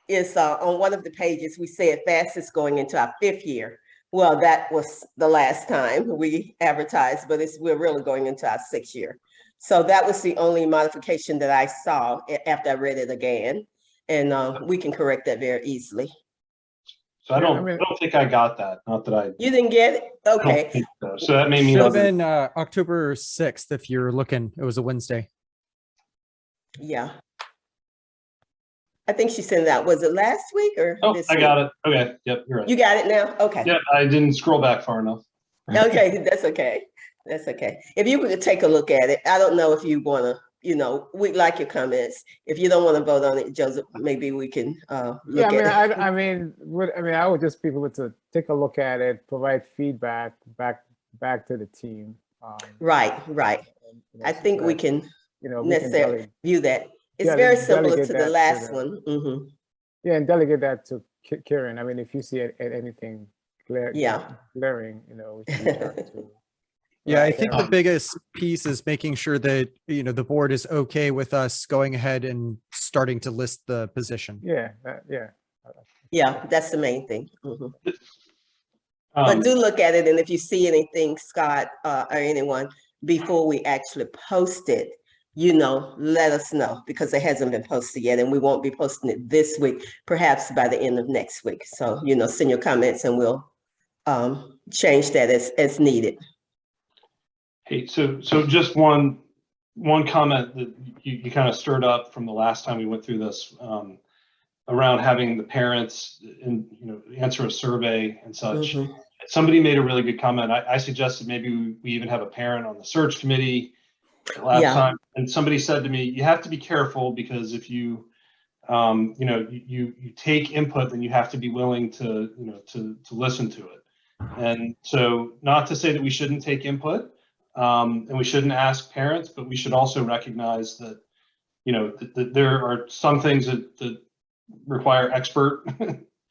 is on one of the pages, we said FAST is going into our 5th year. Well, that was the last time we advertised, but we're really going into our 6th year. So that was the only modification that I saw after I read it again. And we can correct that very easily. So I don't think I got that. Not that I. You didn't get it? I don't Okay. think so. So that made me. Should have been October 6th if you're looking. It was a Wednesday. Yeah. I think she sent it out. Was it last week or this week? I got it. Okay. Yep, you're right. You got it now? Okay. Yep, I didn't scroll back far enough. Okay, that's okay. That's okay. If you could take a look at it, I don't know if you want to, we like your comments. If you don't want to vote on it, Joseph, maybe we can look at it. I mean, I would just people to take a look at it, provide feedback back to the team. Right. I think we can necessarily view that. It's very similar to the last one. Mm-hmm. Yeah, and delegate that to Karen. I mean, if you see anything glaring, Yeah, I think the biggest piece is making sure that, the board is okay with us going ahead and starting to list the position. Yeah. Yeah, that's the main thing. Mm-hmm. But do look at it. And if you see anything, Scott or anyone, before we actually post it, let us know, because it hasn't been posted yet and we won't be posting it this week, perhaps by the end of next week. So, send your comments and we'll change that as needed. Hey, so just one comment that you kind of stirred up from the last time we went through this around having the parents answer a survey and such. Mm-hmm. Somebody made a really good comment. I suggested maybe we even have a parent on the search committee last time, and somebody said to me, you have to be careful, because if you you take input, then you have to be willing to listen to it. And so, not to say that we shouldn't take input and we shouldn't ask parents, but we should also recognize that that there are some things that require expert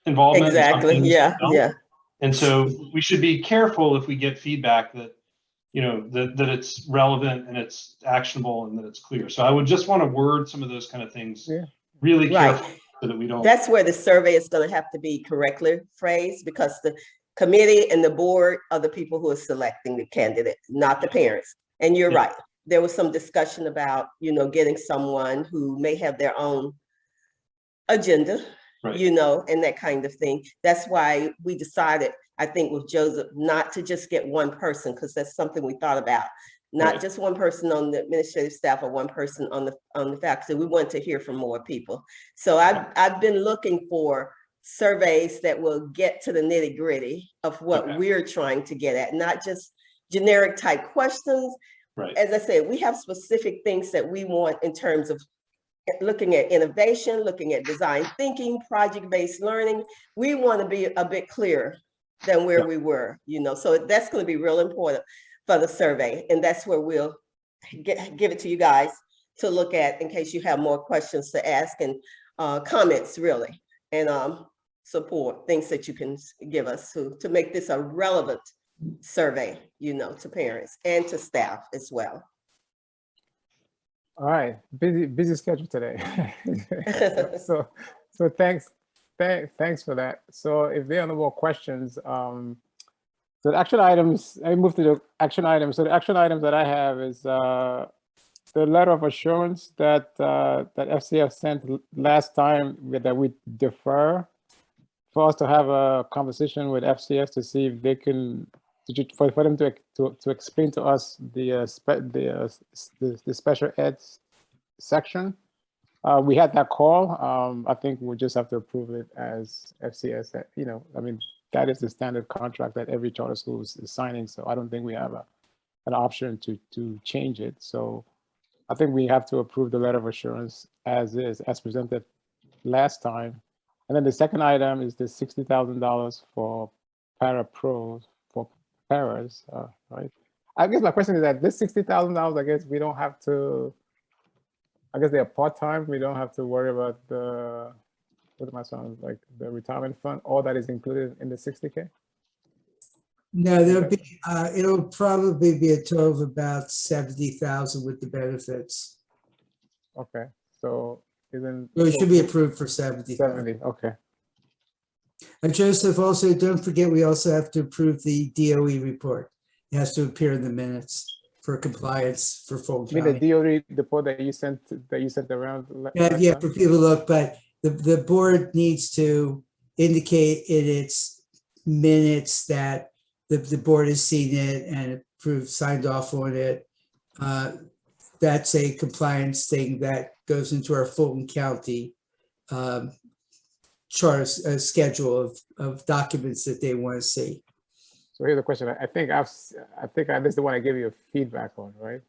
involvement. Exactly. Yeah. And so we should be careful if we get feedback that that it's relevant and it's actionable and that it's clear. So I would just want to word some of those kind of things really carefully, so that we don't. That's where the survey is going to have to be correctly phrased, because the committee and the board are the people who are selecting the candidate, not the parents. And you're right. There was some discussion about, getting someone who may have their own agenda, and that kind of thing. That's why we decided, I think, with Joseph, not to just get one person, because that's something we thought about. Not just one person on the administrative staff or one person on the faculty. We want to hear from more people. So I've been looking for surveys that will get to the nitty gritty of what we're trying to get at, not just generic type questions. Right. As I said, we have specific things that we want in terms of looking at innovation, looking at design thinking, project-based learning. We want to be a bit clearer than where we were, so that's going to be real important for the survey. And that's where we'll give it to you guys to look at in case you have more questions to ask and comments, really, and support, things that you can give us to make this a relevant survey, to parents and to staff as well. All right, busy schedule today. so thanks for that. So if there are no more questions, so the action items, I move to the action items. So the action items that I have is the letter of assurance that FCF sent last time that we defer, for us to have a conversation with FCS to see if they can, for them to explain to us the special ed section. We had that call. I think we just have to approve it as FCS. I mean, that is the standard contract that every charter school is signing. So I don't think we have an option to change it. So I think we have to approve the letter of assurance as is, as presented last time. And then the second item is the $60,000 for para-pros, for paras, right? I guess my question is that this $60,000, I guess we don't have to, I guess they're part-time. We don't have to worry about what am I saying, like the retirement fund, all that is included in the 60K? No, there'll be, it'll probably be a total of about 70,000 with the benefits. Okay, so isn't. Well, it should be approved for 70. 70, okay. And Joseph, also, don't forget, we also have to approve the DOE report. It has to appear in the minutes for compliance for Fulton I mean, the County. DOE report that you sent around. Yeah, for people to look, but the board needs to indicate in its minutes that the board has seen it and approved, signed off on it. That's a compliance thing that goes into our Fulton County chart, schedule of documents that they want to see. So here's the question. I think this is the one I gave you feedback on, right?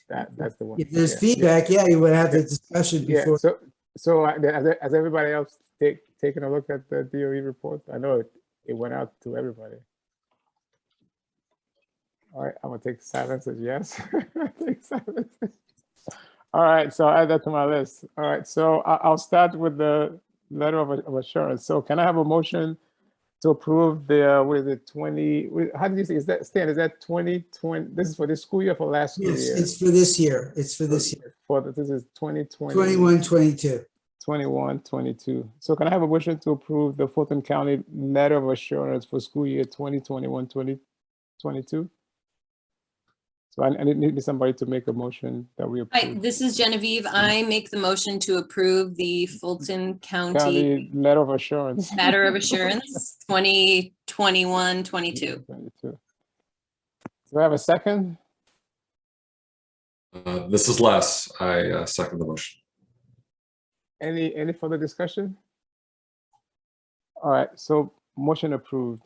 That's the one. If there's Yeah, feedback, yeah, you would have the discussion yeah. before. So has everybody else taken a look at the DOE report? I know it went out to everybody. All right, I'm gonna take silence as yes. Take silence. All right, so I'll add that to my list. All right, so I'll start with the letter of assurance. So can I have a motion to approve the, what is it, 20, how did you say, is that, Stan, is that 2020? This is for this school year, for last school Yes, year? it's for this year. It's for this year. This is 2020. 21, 22. 21, 22. So can I have a motion to approve the Fulton County letter of assurance for school year 2021, 2022? So I need somebody to make a motion that we Hi, approve. this is Genevieve. I make the motion to approve the Fulton County County letter of assurance. Matter of Assurance 2021-22. 22. Do I have a second? This is Les. I second the motion. Any further discussion? All right, so motion approved.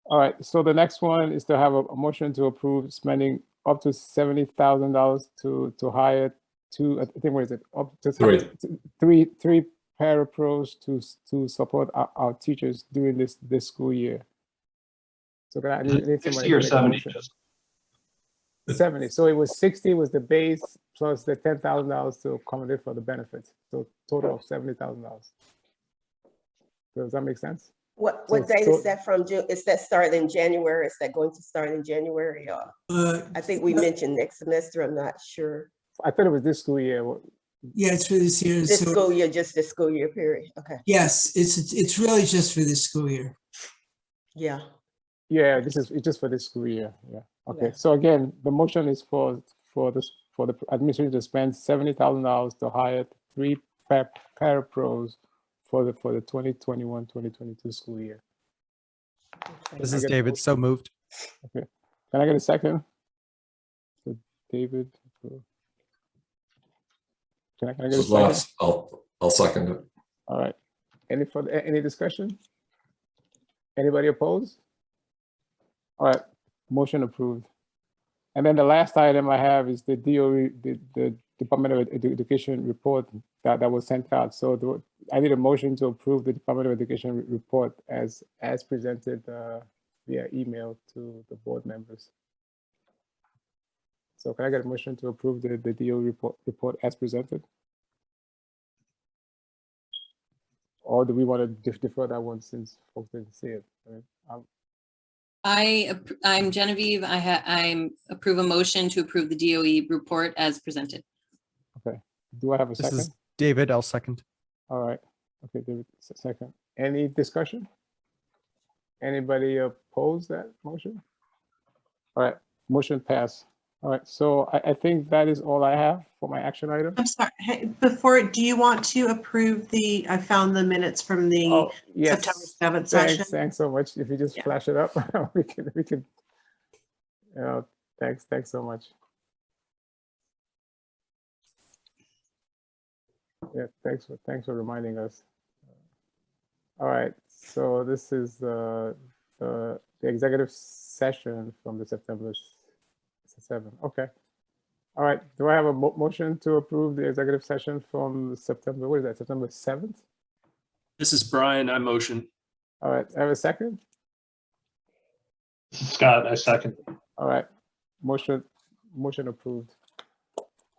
All right, so the next one is to have a motion to approve spending up to $70,000 to hire two, I think, what is it? Up to three parapros to support our teachers during this school year. So can I need somebody 60 to or make a 70? motion? 70. So it was 60 was the base plus the $10,000 to accommodate for the benefits. So total of $70,000. Does that make sense? What So- date so- is that from? Is that starting in January? Is that going to start in January? Or I think we mentioned next semester. I'm not sure. I thought it was this school year. Yeah, it's for this year. This So, school year, just this school year period. Okay. yes, it's really just for this school year. Yeah. Yeah, it's just for this school year. Yeah. Okay. Yeah. So again, the motion is for the administration to spend $70,000 to hire three parapros for the 2021-2022 school year. This Can I is get a David, motion? so moved. Okay. Can I get a second? So David. Can I get a This is second? Les. I'll second it. All right. Any discussion? Anybody opposed? All right, motion approved. And then the last item I have is the DOE, the Department of Education report that was sent out. So I need a motion to approve the Department of Education report as presented via email to the board members. So can I get a motion to approve the DOE report as presented? Or do we want to defer that one since folks didn't see it? I'm Genevieve. I approve a motion to approve the DOE report as presented. Okay. Do I have a This second? is David, I'll second. All right. Okay, David, second. Any discussion? Anybody oppose that motion? All right, motion passed. All right, so I think that is all I have for my action item. I'm sorry, hey, before, do you want to approve I found the minutes from the Oh, yes. September 7th session? Thanks so much. If you just Yeah. flash it up, we can, thanks so much. Yeah, thanks for reminding us. All right, so this is the executive session from the September 7th. Okay. All right. Do I have a motion to approve the executive session from September? What is that? September 7th? This is Brian. I motion. All right. I have a second. This is Scott. I second. All right. Motion approved.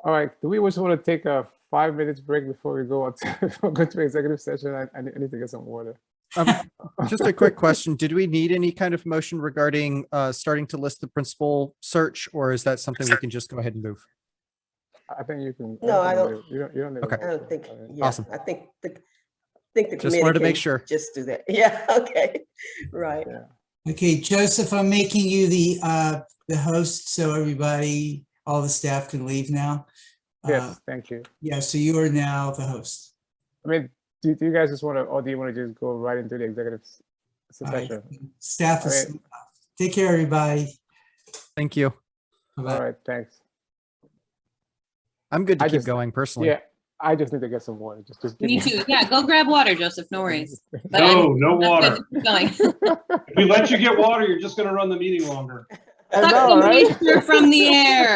All right. Do we just want to take a 5 minutes break before we go to executive session? I need to get some water. Just a quick question. Did we need any kind of motion regarding starting to list the principal search, or is that something we can just go ahead and move? I think you can. No, I don't. You don't need a Okay. I don't think, motion. yeah, Awesome. I think the Just committee wanted to make can sure. just do that. Yeah, okay, right. Okay, Joseph, I'm making you the host, so everybody, all the staff can leave now. Yes, thank you. Yeah, so you are now the host. I mean, do you guys just want to, or do you want to just go right into the executive All right. session? Staff is, All right. take care, everybody. Thank you. Bye-bye. All right, thanks. I'm good to I keep just- going personally. Yeah, I just need to get some water. Just give Me too. Yeah, go grab water, Joseph. No worries. But No I'm water. good to keep going. If we let you get water, you're just gonna run the meeting longer. I Suck know, the right? moisture from the air.